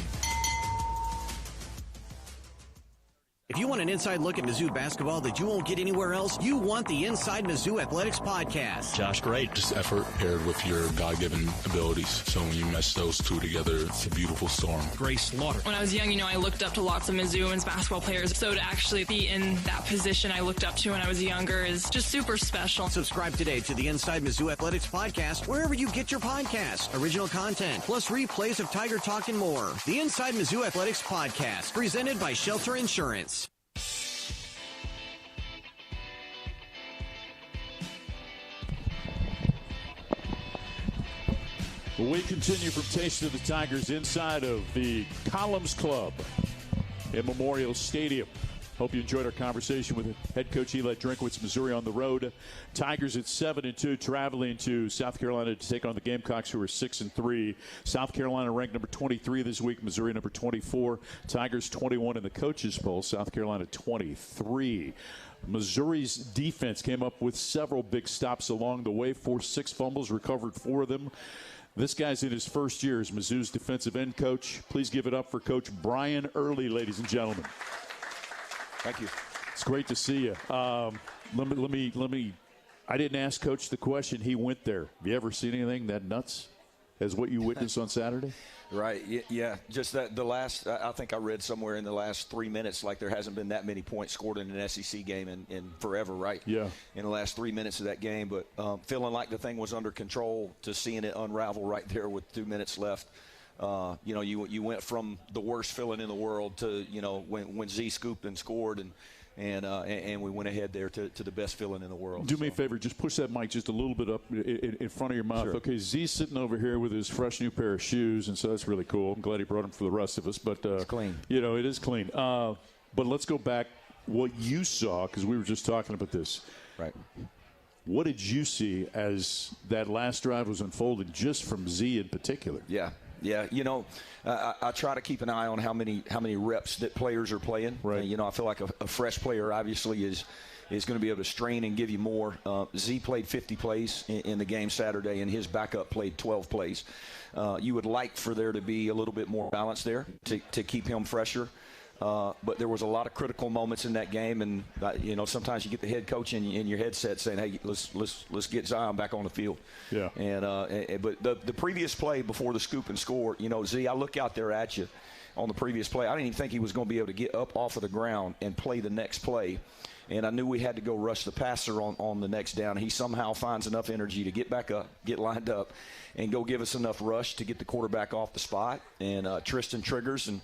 If you want an inside look at Mizzou basketball that you won't get anywhere else, you want the Inside Mizzou Athletics podcast.
Josh, great. Just effort paired with your God-given abilities. So when you mesh those two together, it's a beautiful storm.
Grace Slaughter.
When I was young, I looked up to lots of Mizzou women's basketball players. So to actually be in that position I looked up to when I was younger is just super special.
Subscribe today to the Inside Mizzou Athletics podcast wherever you get your podcasts, original content, plus replays of Tiger Talk and more. The Inside Mizzou Athletics podcast, presented by Shelter Insurance.
We continue from Taste of the Tigers inside of the Columns Club in Memorial Stadium. Hope you enjoyed our conversation with head coach Eliah Drinkwitz. Missouri on the road. Tigers at 7-2, traveling to South Carolina to take on the Gamecocks, who are 6-3. South Carolina ranked number 23 this week. Missouri number 24. Tigers 21 in the coaches poll. South Carolina 23. Missouri's defense came up with several big stops along the way. 6 fumbles, recovered 4 of them. This guy's in his first year as Mizzou's defensive end coach. Please give it up for Coach Brian Early, ladies and gentlemen.
Thank you.
It's great to see you. Let me. I didn't ask Coach the question. He went there. Have you ever seen anything that nuts as what you witnessed on Saturday?
Right. Yeah. Just that the last. I think I read somewhere in the last 3 minutes, like there hasn't been that many points scored in an SEC game in forever. Right.
Yeah.
In the last 3 minutes of that game, but feeling like the thing was under control to seeing it unravel right there with 2 minutes left. You went from the worst feeling in the world to when Z scooped and scored and we went ahead there to the best feeling in the world.
Do me a favor, just push that mic just a little bit up in front of your mouth.
Sure.
Okay, Z's sitting over here with his fresh new pair of shoes, and so that's really cool. I'm glad he brought them for the rest of us. But
it's clean.
It is clean. But let's go back what you saw, because we were just talking about this.
Right.
What did you see as that last drive was unfolding, just from Z in particular?
Yeah. Yeah, I try to keep an eye on how many reps that players are playing.
Right.
I feel like a fresh player obviously is going to be able to strain and give you more. Z played 50 plays in the game Saturday, and his backup played 12 plays. You would like for there to be a little bit more balance there to keep him fresher. But there was a lot of critical moments in that game, and sometimes you get the head coach in your headset saying, "Hey, let's get Zion back on the field."
Yeah.
But the previous play before the scoop and score, Z, I look out there at you on the previous play. I didn't even think he was going to be able to get up off of the ground and play the next play. And I knew we had to go rush the passer on the next down. He somehow finds enough energy to get back up, get lined up, and go give us enough rush to get the quarterback off the spot. And Tristan triggers, and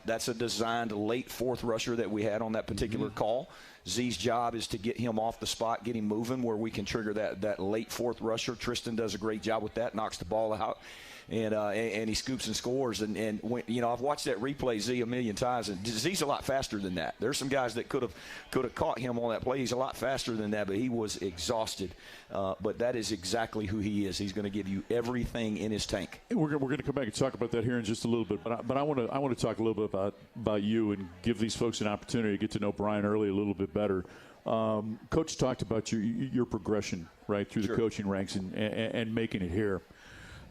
that's a designed late fourth rusher that we had on that particular call. Z's job is to get him off the spot, get him moving where we can trigger that late fourth rusher. Tristan does a great job with that, knocks the ball out. and he scoops and scores. And when, I've watched that replay, Z, a million times, and Z's a lot faster than that. There's some guys that could have caught him on that play. He's a lot faster than that, but he was exhausted. But that is exactly who he is. He's going to give you everything in his tank.
We're going to come back and talk about that here in just a little bit. But I want to talk a little bit about you and give these folks an opportunity to get to know Brian Early a little bit better. Coach talked about your progression right through the coaching ranks and making it here.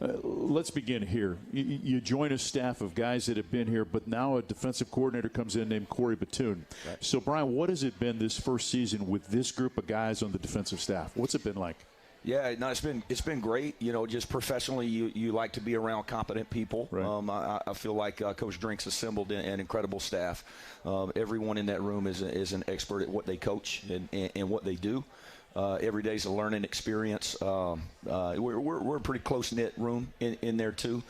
Let's begin here. You join a staff of guys that have been here, but now a defensive coordinator comes in named Corey Batoon. Right. So, Brian, what has it been this first season with this group of guys on the defensive staff? What's it been like?
Yeah, no, it's been great. Just professionally, you like to be around competent people. Right. I feel like Coach Drink's assembled an incredible staff. Everyone in that room is an expert at what they coach and what they do. Every day's a learning experience. We're a pretty close-knit room in there, too.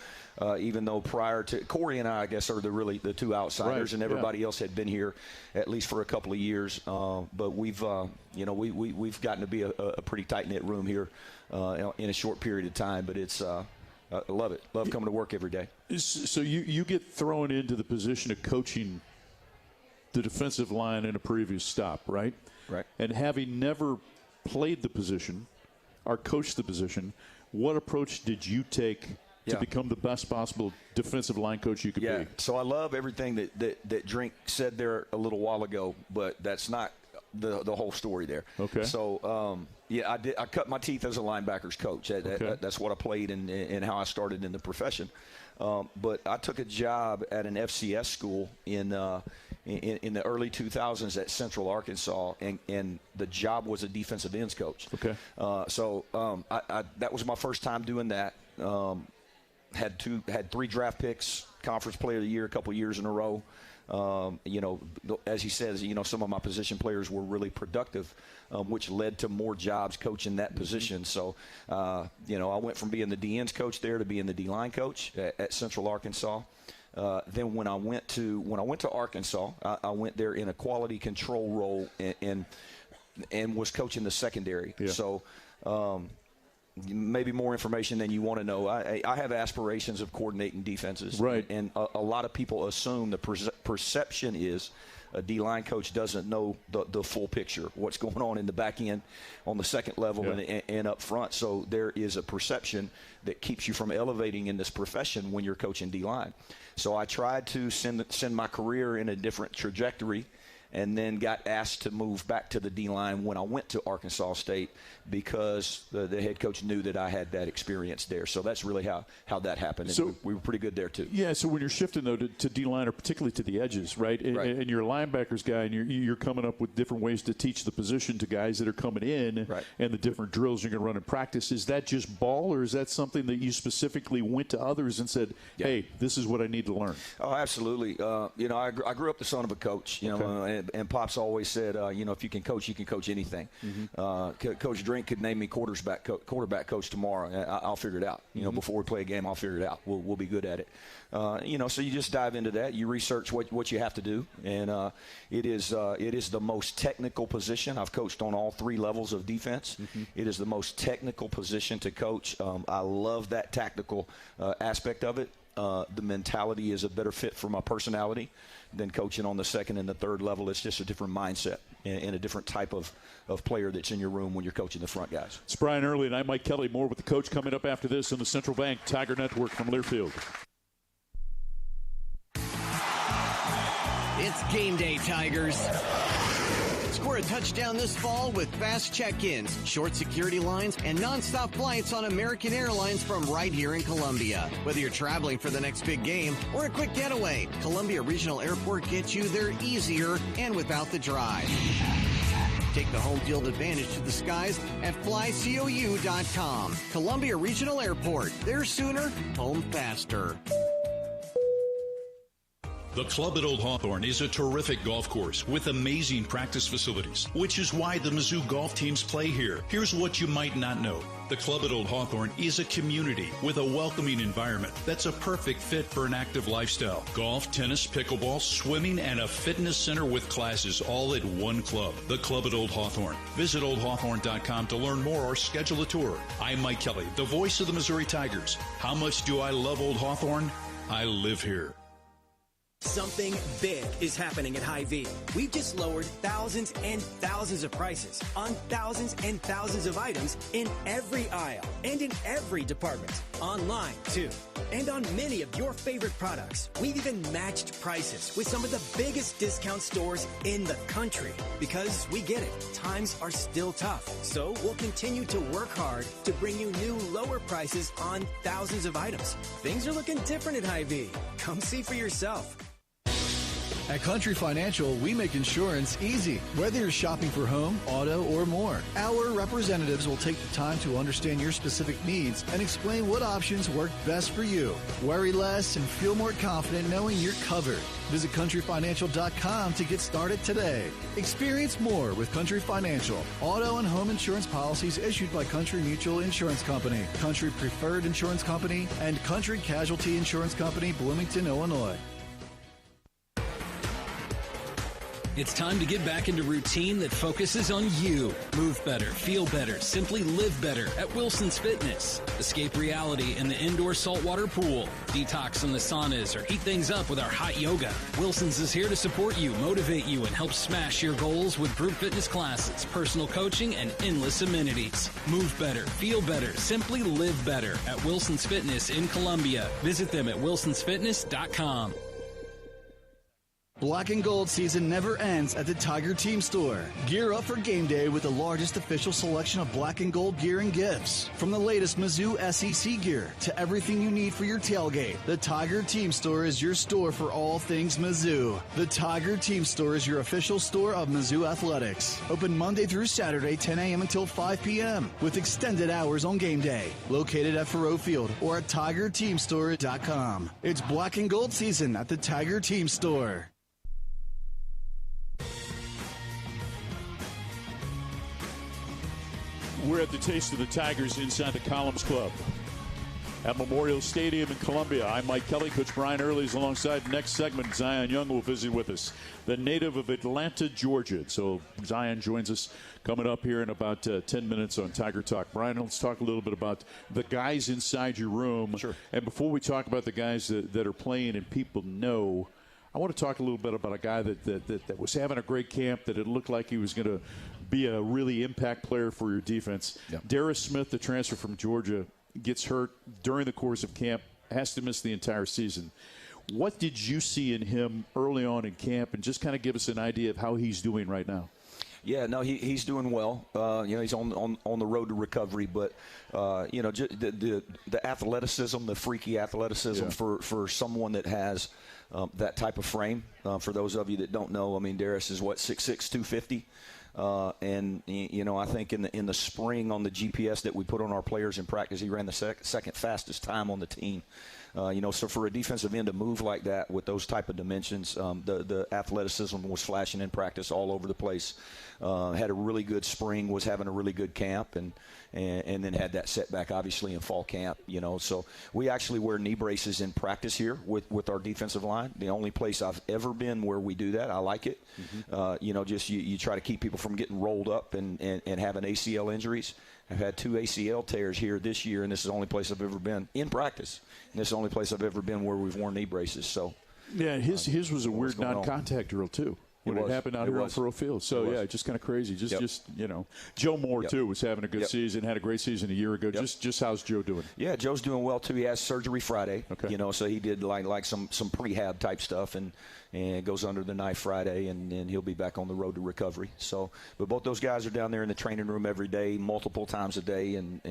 Even though prior to Corey and I guess, are the two outsiders, right, and everybody else had been here at least for a couple of years. But we've gotten to be a pretty tight-knit room here in a short period of time. But it's I love it. Love coming to work every day.
So you get thrown into the position of coaching the defensive line in a previous stop, right?
Right.
And having never played the position or coached the position, what approach did you take to become the best possible defensive line coach you could be?
So I love everything that Drink said there a little while ago, but that's not the whole story there.
Okay.
So, I cut my teeth as a linebackers coach. That's what I played and how I started in the profession. But I took a job at an FCS school in the early 2000s at Central Arkansas, and the job was a defensive ends coach.
Okay.
That was my first time doing that. Had 3 draft picks, conference player of the year a couple years in a row. As he says, some of my position players were really productive, which led to more jobs coaching that position. So, I went from being the D-ends coach there to being the D-line coach at Central Arkansas. Then when I went to Arkansas, I went there in a quality control role and was coaching the secondary. Yeah. So, maybe more information than you want to know. I have aspirations of coordinating defenses.
Right.
And a lot of people assume the perception is a D-line coach doesn't know the full picture, what's going on in the back end, on the second level, and up front. So there is a perception that keeps you from elevating in this profession when you're coaching D-line. So I tried to send my career in a different trajectory, and then got asked to move back to the D-line when I went to Arkansas State because the head coach knew that I had that experience there. So that's really how that happened. And so we were pretty good there, too.
Yeah, so when you're shifting, though, to D-line, or particularly to the edges, right? And you're a linebackers guy, and you're coming up with different ways to teach the position to guys that are coming in,
right,
and the different drills you're going to run in practice. Is that just ball, or is that something that you specifically went to others and said, hey, this is what I need to learn?
Oh, absolutely. I grew up the son of a coach, and Pops always said, if you can coach anything. Mm-hmm. Coach Drink could name me quarterback coach tomorrow. I'll figure it out. Before we play a game, I'll figure it out. We'll be good at it. So you just dive into that. You research what you have to do, and it is the most technical position. I've coached on all 3 levels of defense. Mm-hmm. It is the most technical position to coach. I love that tactical aspect of it. The mentality is a better fit for my personality than coaching on the second and the third level. It's just a different mindset and a different type of player that's in your room when you're coaching the front guys.
It's Brian Early and I'm Mike Kelly. More with the coach coming up after this on the Central Bank Tiger Network from Learfield.
It's game day, Tigers. Score a touchdown this fall with fast check-ins, short security lines, and nonstop flights on American Airlines from right here in Columbia. Whether you're traveling for the next big game or a quick getaway, Columbia Regional Airport gets you there easier and without the drive. Take the home field advantage to the skies at flycou.com. Columbia Regional Airport. There sooner, home faster.
The club at Old Hawthorne is a terrific golf course with amazing practice facilities, which is why the Mizzou golf teams play here. Here's what you might not know. The club at Old Hawthorne is a community with a welcoming environment that's a perfect fit for an active lifestyle. Golf, tennis, pickleball, swimming, and a fitness center with classes all at one club. The club at Old Hawthorne. Visit oldhawthorne.com to learn more or schedule a tour. I'm Mike Kelly, the voice of the Missouri Tigers. How much do I love Old Hawthorne? I live here.
Something big is happening at Hy-Vee. We've just lowered thousands and thousands of prices on thousands and thousands of items in every aisle and in every department. Online, too. And on many of your favorite products. We've even matched prices with some of the biggest discount stores in the country. Because we get it, times are still tough. So we'll continue to work hard to bring you new lower prices on thousands of items. Things are looking different at Hy-Vee. Come see for yourself.
At Country Financial, we make insurance easy. Whether you're shopping for home, auto, or more, our representatives will take the time to understand your specific needs and explain what options work best for you. Worry less and feel more confident knowing you're covered. Visit countryfinancial.com to get started today. Experience more with Country Financial. Auto and home insurance policies issued by Country Mutual Insurance Company, Country Preferred Insurance Company, and Country Casualty Insurance Company, Bloomington, Illinois.
It's time to get back into routine that focuses on you. Move better, feel better, simply live better at Wilson's Fitness. Escape reality in the indoor saltwater pool. Detox from the saunas or heat things up with our hot yoga. Wilson's is here to support you, motivate you, and help smash your goals with group fitness classes, personal coaching, and endless amenities. Move better, feel better, simply live better at Wilson's Fitness in Columbia. Visit them at wilsonsfitness.com.
Black and gold season never ends at the Tiger Team Store. Gear up for game day with the largest official selection of black and gold gear and gifts. From the latest Mizzou SEC gear to everything you need for your tailgate, the Tiger Team Store is your store for all things Mizzou. The Tiger Team Store is your official store of Mizzou Athletics. Open Monday through Saturday, 10 a.m. until 5 p.m. with extended hours on game day. Located at Faroe Field or at TigerTeamStore.com. It's black and gold season at the Tiger Team Store.
We're at the Taste of the Tigers inside the Columns Club at Memorial Stadium in Columbia. I'm Mike Kelly. Coach Brian Early is alongside. Next segment, Zion Young will visit with us, the native of Atlanta, Georgia. So Zion joins us coming up here in about 10 minutes on Tiger Talk. Brian, let's talk a little bit about the guys inside your room.
Sure.
And before we talk about the guys that are playing and people know, I want to talk a little bit about a guy that was having a great camp, that it looked like he was going to be a really impact player for your defense.
Yeah.
Darius Smith, the transfer from Georgia, gets hurt during the course of camp, has to miss the entire season. What did you see in him early on in camp, and just kind of give us an idea of how he's doing right now?
Yeah, no, he's doing well. He's on the road to recovery, but just the athleticism, the freaky athleticism for someone that has that type of frame. For those of you that don't know, I mean, Darius is 6'6", 250. And I think in the spring on the GPS that we put on our players in practice, he ran the second fastest time on the team. So for a defensive end to move like that with those type of dimensions, the athleticism was flashing in practice all over the place. Had a really good spring, was having a really good camp, and then had that setback obviously in fall camp. So we actually wear knee braces in practice here with our defensive line. The only place I've ever been where we do that. I like it. Mm-hmm. You try to keep people from getting rolled up and having ACL injuries. I've had 2 ACL tears here this year, and this is the only place I've ever been in practice. And this is the only place I've ever been where we've worn knee braces. So,
yeah, his was a weird non-contact drill too. When it happened out here on Faroe Field. So, yeah, just kind of crazy. Joe Moore, too, was having a good season, had a great season a year ago. Just how's Joe doing?
Yeah, Joe's doing well, too. He has surgery Friday, so he did like some prehab type stuff and goes under the knife Friday, and he'll be back on the road to recovery. So, but both those guys are down there in the training room every day, multiple times a day, and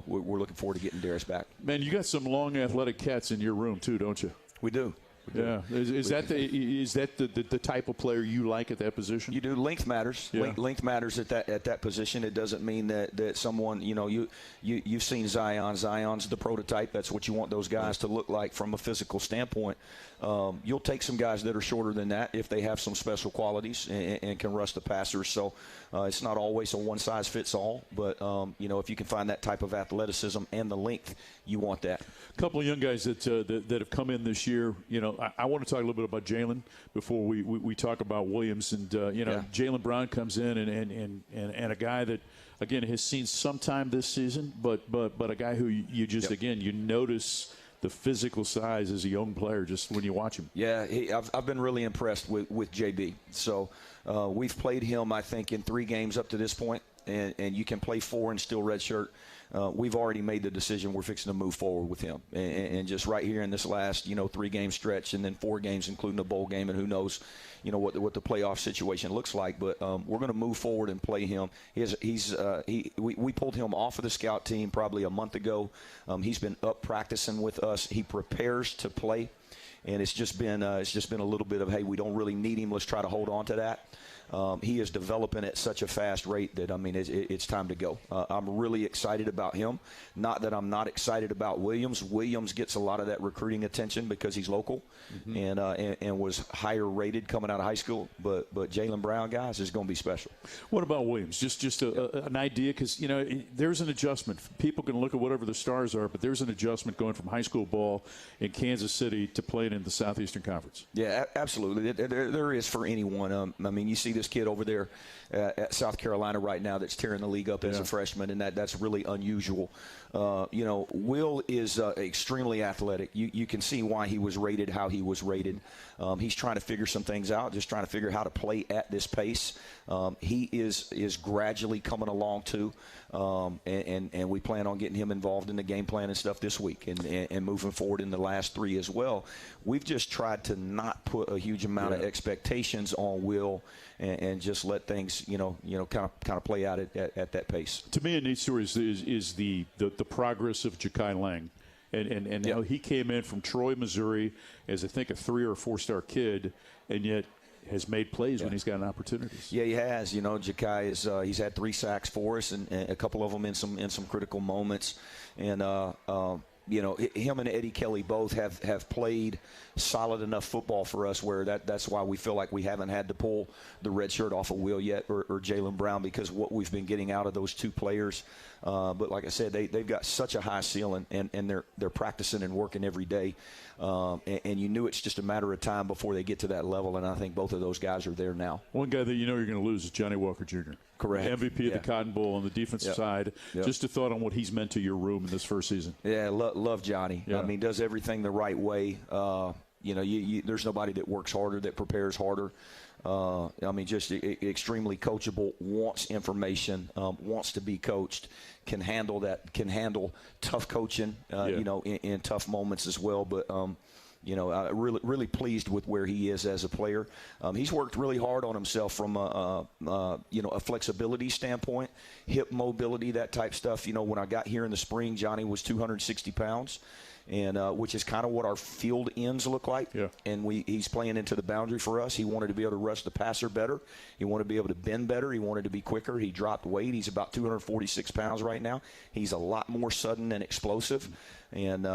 we're looking forward to getting Darius back.
Man, you got some long athletic cats in your room, too, don't you?
We do.
Yeah. Is that the type of player you like at that position?
You do. Length matters.
Yeah.
Length matters at that position. It doesn't mean that someone, you've seen Zion. Zion's the prototype. That's what you want those guys to look like from a physical standpoint. You'll take some guys that are shorter than that if they have some special qualities and can rush the passers. So it's not always a one-size-fits-all. But, if you can find that type of athleticism and the length, you want that.
A couple of young guys that have come in this year. I want to talk a little bit about Jalen before we talk about Williams. And, Jalen Brown comes in and a guy that, again, has seen some time this season, but a guy who you just, again, you notice the physical size as a young player just when you watch him. Yeah,
I've been really impressed with JB. So we've played him, I think, in 3 games up to this point, and you can play 4 and still redshirt. We've already made the decision we're fixing to move forward with him. And just right here in this last, 3-game stretch and then 4 games, including a bowl game, and who knows, what the playoff situation looks like. But we're going to move forward and play him. We pulled him off of the scout team probably a month ago. He's been up practicing with us. He prepares to play. And it's just been a little bit of, hey, we don't really need him. Let's try to hold on to that. He is developing at such a fast rate that, it's time to go. I'm really excited about him. Not that I'm not excited about Williams. Williams gets a lot of that recruiting attention because he's local and was higher rated coming out of high school. But Jalen Brown, guys, is going to be special.
What about Williams? Just an idea, because, there's an adjustment. People can look at whatever the stars are, but there's an adjustment going from high school ball in Kansas City to playing in the Southeastern Conference.
Yeah, absolutely. There is for anyone. You see this kid over there at South Carolina right now that's tearing the league up as a freshman, and that's really unusual. Will is extremely athletic. You can see why he was rated how he was rated. He's trying to figure some things out, just trying to figure how to play at this pace. He is gradually coming along too, and we plan on getting him involved in the game plan and stuff this week and moving forward in the last 3 as well. We've just tried to not put a huge amount of expectations on Will and just let things kind of play out at that pace.
To me, a neat story is the progress of Ja'Kai Lang. And how he came in from Troy, Missouri, as I think a 3 or 4-star kid, and yet has made plays when he's gotten opportunities.
Yeah, he has. Ja'Kai is he's had 3 sacks for us, and a couple of them in some critical moments. And him and Eddie Kelly both have played solid enough football for us where that's why we feel like we haven't had to pull the red shirt off of Will yet or Jalen Brown, because what we've been getting out of those 2 players. But like I said, they've got such a high ceiling, and they're practicing and working every day. And you knew it's just a matter of time before they get to that level, and I think both of those guys are there now.
One guy that you're going to lose is Johnny Walker Jr.
Correct.
MVP of the Cotton Bowl on the defensive side. Just a thought on what he's meant to your room in this first season.
Yeah, love Johnny. Does everything the right way. There's nobody that works harder, that prepares harder. Just extremely coachable, wants information, wants to be coached, can handle tough coaching, in tough moments as well. But, really pleased with where he is as a player. He's worked really hard on himself from a flexibility standpoint, hip mobility, that type stuff. When I got here in the spring, Johnny was 260 pounds. And which is kind of what our field ends look like. Yeah. And he's playing into the boundary for us. He wanted to be able to rush the passer better. He wanted to be able to bend better. He wanted to be quicker. He dropped weight. He's about 246 pounds right now. He's a lot more sudden and explosive. And,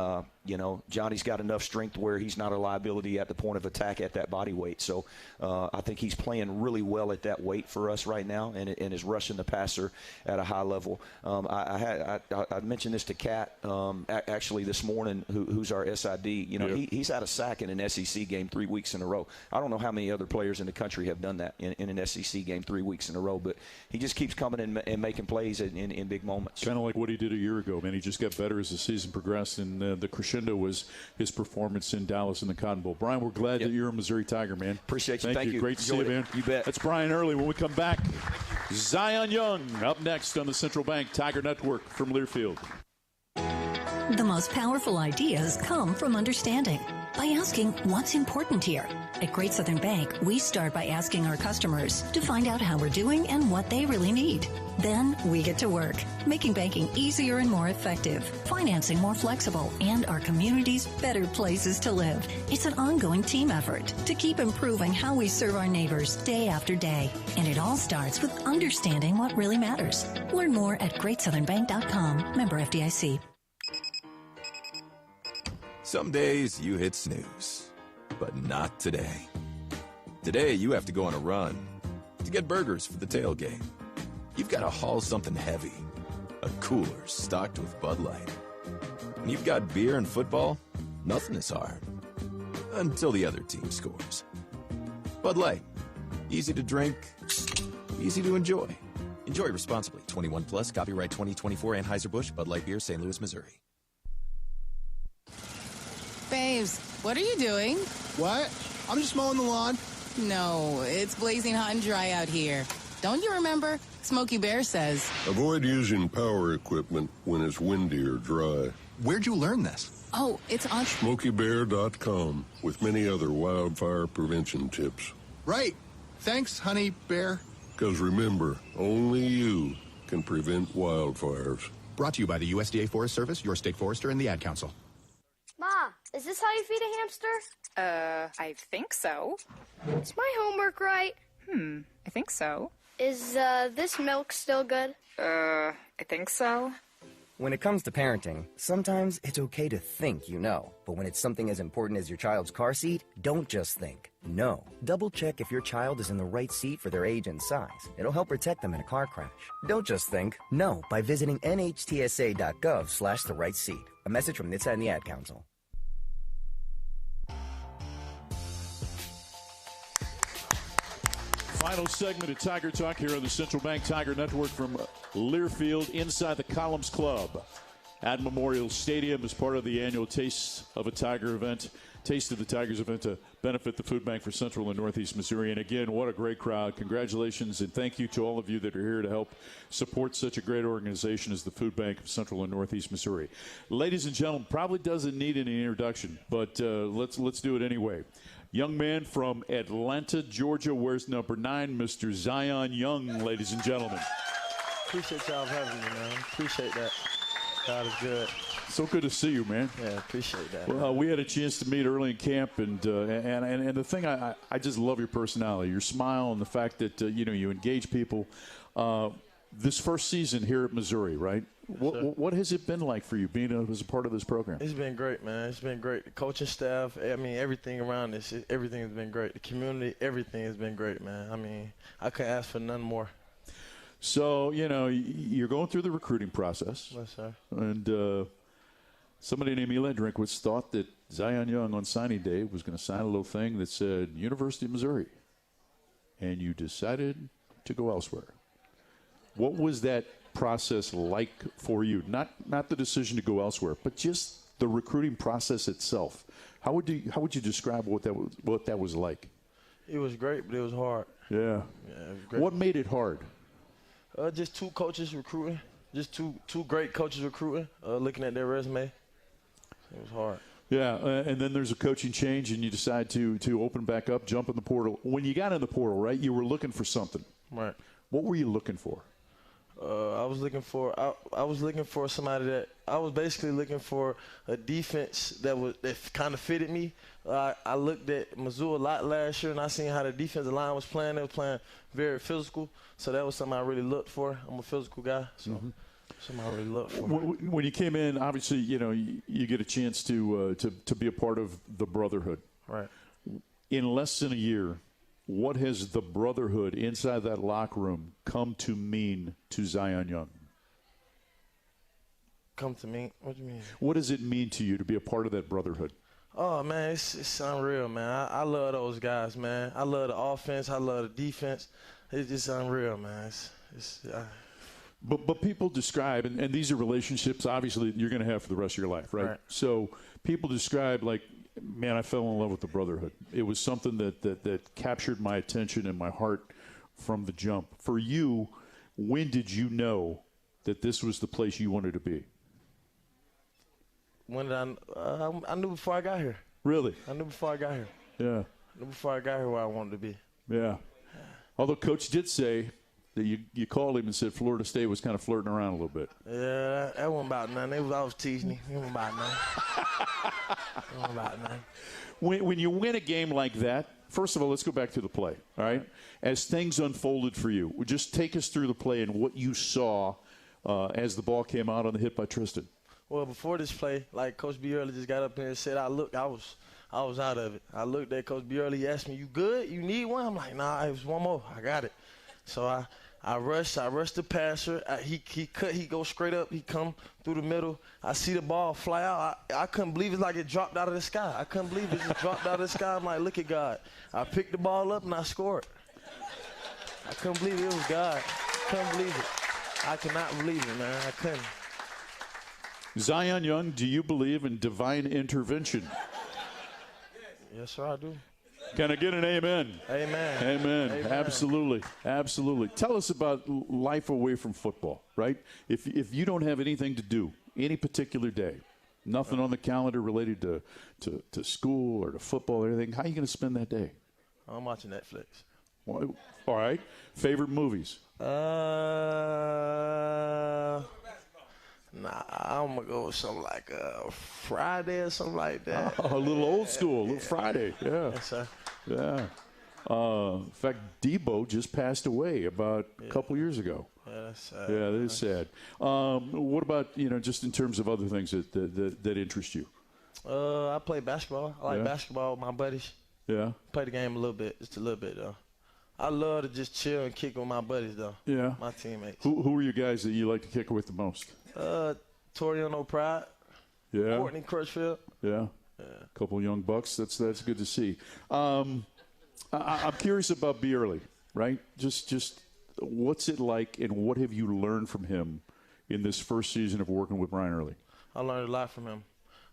Johnny's got enough strength where he's not a liability at the point of attack at that body weight. So I think he's playing really well at that weight for us right now and is rushing the passer at a high level. I mentioned this to Kat actually this morning, who's our SID. He's had a sack in an SEC game 3 weeks in a row. I don't know how many other players in the country have done that in an SEC game 3 weeks in a row, but he just keeps coming in and making plays in big moments.
Kind of like what he did a year ago, man. He just got better as the season progressed, and the crescendo was his performance in Dallas in the Cotton Bowl. Brian, we're glad that you're a Missouri Tiger, man.
Appreciate you. Thank you.
Great to see you, man.
You bet.
That's Brian Early. When we come back, Zion Young up next on the Central Bank Tiger Network from Learfield.
The most powerful ideas come from understanding. By asking what's important here. At Great Southern Bank, we start by asking our customers to find out how we're doing and what they really need. Then we get to work, making banking easier and more effective, financing more flexible, and our communities better places to live. It's an ongoing team effort to keep improving how we serve our neighbors day after day. And it all starts with understanding what really matters. Learn more at GreatSouthernBank.com. Member FDIC.
Some days you hit snooze, but not today. Today you have to go on a run to get burgers for the tailgate. You've got to haul something heavy, a cooler stocked with Bud Light. When you've got beer and football, nothing is hard. Until the other team scores. Bud Light. Easy to drink, easy to enjoy. Enjoy responsibly. 21 plus, copyright 2024 Anheuser-Busch, Bud Light Beer, St. Louis, Missouri.
Babes, what are you doing?
What? I'm just mowing the lawn.
No, it's blazing hot and dry out here. Don't you remember? Smokey Bear says.
Avoid using power equipment when it's windy or dry.
Where'd you learn this?
Oh, it's on
SmokeyBear.com with many other wildfire prevention tips.
Right. Thanks, Honey Bear.
Because remember, only you can prevent wildfires.
Brought to you by the USDA Forest Service, your state forester, and the Ad Council.
Ma, is this how you feed a hamster?
I think so.
Is my homework right?
I think so.
Is, this milk still good?
I think so.
When it comes to parenting, sometimes it's okay to think you know. But when it's something as important as your child's car seat, don't just think. No. Double check if your child is in the right seat for their age and size. It'll help protect them in a car crash. Don't just think. No by visiting nhtsa.gov/the right seat. A message from NHTSA and the Ad Council.
Final segment of Tiger Talk here on the Central Bank Tiger Network from Learfield inside the Columns Club at Memorial Stadium as part of the annual Taste of the Tigers event to benefit the Food Bank for Central and Northeast Missouri. And again, what a great crowd. Congratulations and thank you to all of you that are here to help support such a great organization as the Food Bank of Central and Northeast Missouri. Ladies and gentlemen, probably doesn't need any introduction, but let's do it anyway. Young man from Atlanta, Georgia, wears number 9, Mr. Zion Young, ladies and gentlemen.
Appreciate y'all having me, man. Appreciate that. God is good.
So good to see you, man.
Yeah, appreciate that.
Well, we had a chance to meet early in camp, and the thing I just love your personality, your smile, and the fact that you engage people. This first season here at Missouri, right? What has it been like for you being as a part of this program?
It's been great, man. It's been great. The coaching staff, I mean, everything around this, everything has been great. The community, everything has been great, man. I mean, I couldn't ask for none more.
So, you're going through the recruiting process.
Yes, sir.
And somebody named Eliah Drinkwitz thought that Zion Young on signing day was going to sign a little thing that said University of Missouri. And you decided to go elsewhere. What was that process like for you? Not the decision to go elsewhere, but just the recruiting process itself. How would you describe what that was like?
It was great, but it was hard.
Yeah.
Yeah, it was great.
What made it hard?
Just two coaches recruiting. Just two great coaches recruiting. Looking at their resume, it was hard.
Yeah, and then there's a coaching change, and you decide to open back up, jump in the portal. When you got in the portal, right, you were looking for something.
Right.
What were you looking for?
I was looking for somebody that I was basically looking for a defense that kind of fitted me. I looked at Mizzou a lot last year, and I seen how the defensive line was playing. They were playing very physical, so that was something I really looked for. I'm a physical guy, so something I really looked for.
When you came in, obviously, you get a chance to be a part of the brotherhood.
Right.
In less than a year, what has the brotherhood inside that locker room come to mean to Zion Young?
Come to me? What do you mean?
What does it mean to you to be a part of that brotherhood?
Oh, man, it's unreal, man. I love those guys, man. I love the offense. I love the defense. It's just unreal, man.
But people describe, and these are relationships, obviously, you're going to have for the rest of your life, right? So people describe, like, man, I fell in love with the brotherhood. It was something that captured my attention and my heart from the jump. For you, when did you know that this was the place you wanted to be?
When did I knew before I got here.
Really?
I knew before I got here.
Yeah.
I knew before I got here where I wanted to be.
Yeah. Although Coach did say that you called him and said Florida State was kind of flirting around a little bit.
Yeah, that wasn't about nothing. I was teasing him. It wasn't about nothing. It wasn't about nothing.
When you win a game like that, first of all, let's go back to the play, all right? As things unfolded for you, just take us through the play and what you saw as the ball came out on the hit by Tristan.
Well, before this play, like Coach B. Early just got up there and said, I was out of it. I looked at Coach B. Early. He asked me, "You good? You need one?" I'm like, "Nah, it was one more. I got it." So I rushed the passer. He goes straight up. He come through the middle. I see the ball fly out. I couldn't believe it, like it dropped out of the sky. I couldn't believe it just dropped out of the sky. I'm like, look at God. I picked the ball up and I scored. I couldn't believe it was God. Couldn't believe it. I could not believe it, man. I couldn't.
Zion Young, do you believe in divine intervention?
Yes, sir, I do.
Can I get an amen?
Amen.
Amen.
Amen.
Absolutely. Absolutely. Tell us about life away from football, right? If you don't have anything to do any particular day, nothing on the calendar related to school or to football or anything, how are you going to spend that day?
I'm watching Netflix.
All right. Favorite movies?
Nah, I'm going to go with something like Friday or something like that.
A little old school, a little Friday. Yeah.
Yes, sir.
Yeah. In fact, Debo just passed away about a couple years ago.
Yeah, that's sad.
Yeah, that is sad. What about, just in terms of other things that interest you?
I play basketball. I like basketball with my buddies.
Yeah.
Play the game a little bit, just a little bit, though. I love to just chill and kick with my buddies, though.
Yeah.
My teammates.
Who are you guys that you like to kick with the most?
Toriano Pride.
Yeah.
Courtney Crutchfield.
Yeah. A couple young bucks. That's good to see. I'm curious about B. Early, right? Just what's it like and what have you learned from him in this first season of working with Brian Early?
I learned a lot from him.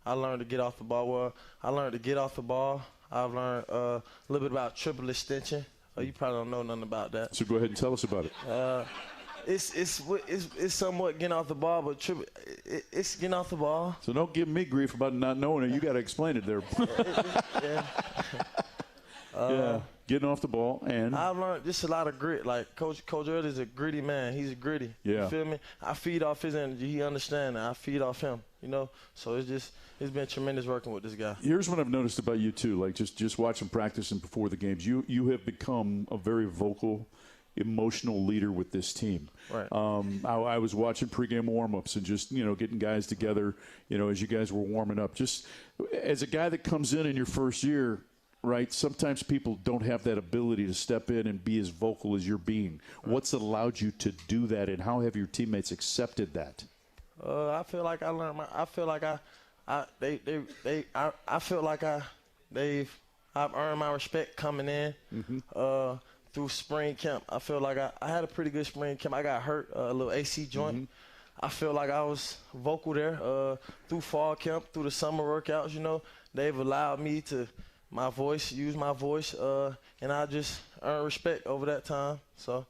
I learned to get off the ball well. I learned to get off the ball. I've learned a little bit about triple extension. You probably don't know nothing about that.
So go ahead and tell us about it.
It's somewhat getting off the ball, but it's getting off the ball.
So don't give me grief about not knowing it. You got to explain it there. Yeah, getting off the ball. And
I've learned just a lot of grit. Like Coach Early is a gritty man. He's gritty.
Yeah.
You feel me? I feed off his energy. He understands that. I feed off him. So it's been tremendous working with this guy.
Here's what I've noticed about you too. Like just watching practice and before the games, you have become a very vocal, emotional leader with this team.
Right.
I was watching pregame warm-ups and just getting guys together. As you guys were warming up. Just as a guy that comes in your first year. Right, sometimes people don't have that ability to step in and be as vocal as you're being. Right. What's allowed you to do that, and how have your teammates accepted that?
I feel like I learned. I feel like I've earned my respect coming in through spring camp. I feel like I had a pretty good spring camp. I got hurt a little AC joint. Mm-hmm. I feel like I was vocal there through fall camp, through the summer workouts. They've allowed me to. Use my voice, and I just earn respect over that time. So,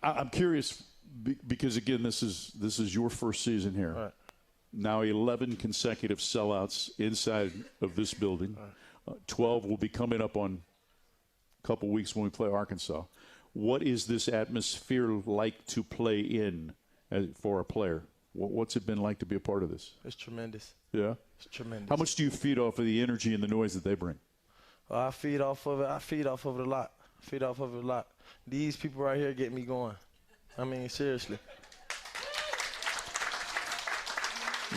I'm curious because again, this is your first season here.
Right.
Now 11 consecutive sellouts inside of this building. Right. 12 will be coming up on a couple weeks when we play Arkansas. What is this atmosphere like to play in for a player? What's it been like to be a part of this?
It's tremendous.
Yeah?
It's tremendous.
How much do you feed off of the energy and the noise that they bring?
I feed off of it. I feed off of it a lot. These people right here get me going. I mean, seriously.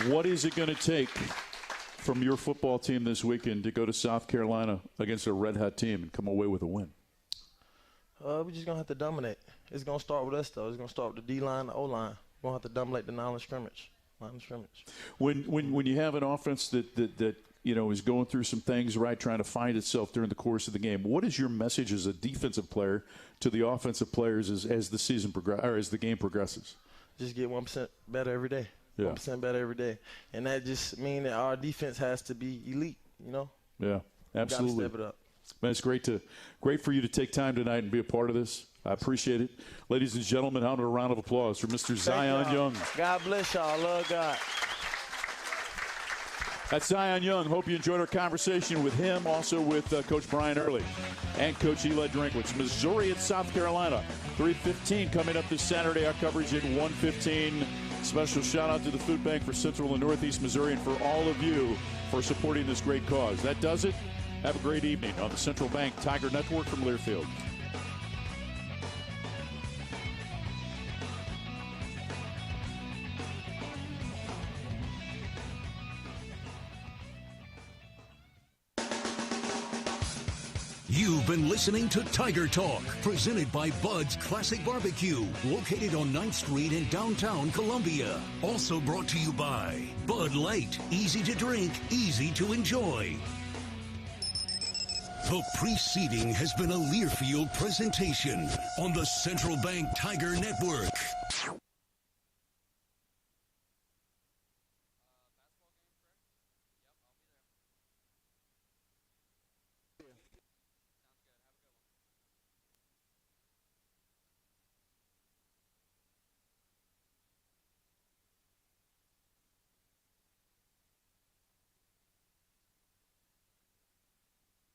What is it going to take from your football team this weekend to go to South Carolina against a red-hot team and come away with a win?
We're just going to have to dominate. It's going to start with us, though. It's going to start with the D-line, the O-line. We're going to have to dominate the line of scrimmage.
When you have an offense that is going through some things, right, trying to find itself during the course of the game, what is your message as a defensive player to the offensive players as the season as the game progresses?
Just get 1% better every day.
Yeah.
1% better every day. And that just means that our defense has to be elite,
Yeah, absolutely.
Got to step it up.
Man, it's great for you to take time tonight and be a part of this. I appreciate it. Ladies and gentlemen, how about a round of applause for Mr. Zion Young.
God bless y'all. Love God.
That's Zion Young. Hope you enjoyed our conversation with him, also with Coach Brian Early and Coach Eliah Drinkwitz. Missouri at South Carolina, 3:15 coming up this Saturday. Our coverage at 1:15. Special shout out to the Food Bank for Central and Northeast Missouri and for all of you for supporting this great cause. That does it. Have a great evening on the Central Bank Tiger Network from Learfield.
You've been listening to Tiger Talk, presented by Bud's Classic Barbecue, located on 9th Street in downtown Columbia. Also brought to you by Bud Light, easy to drink, easy to enjoy. The preceding has been a Learfield presentation on the Central Bank Tiger Network.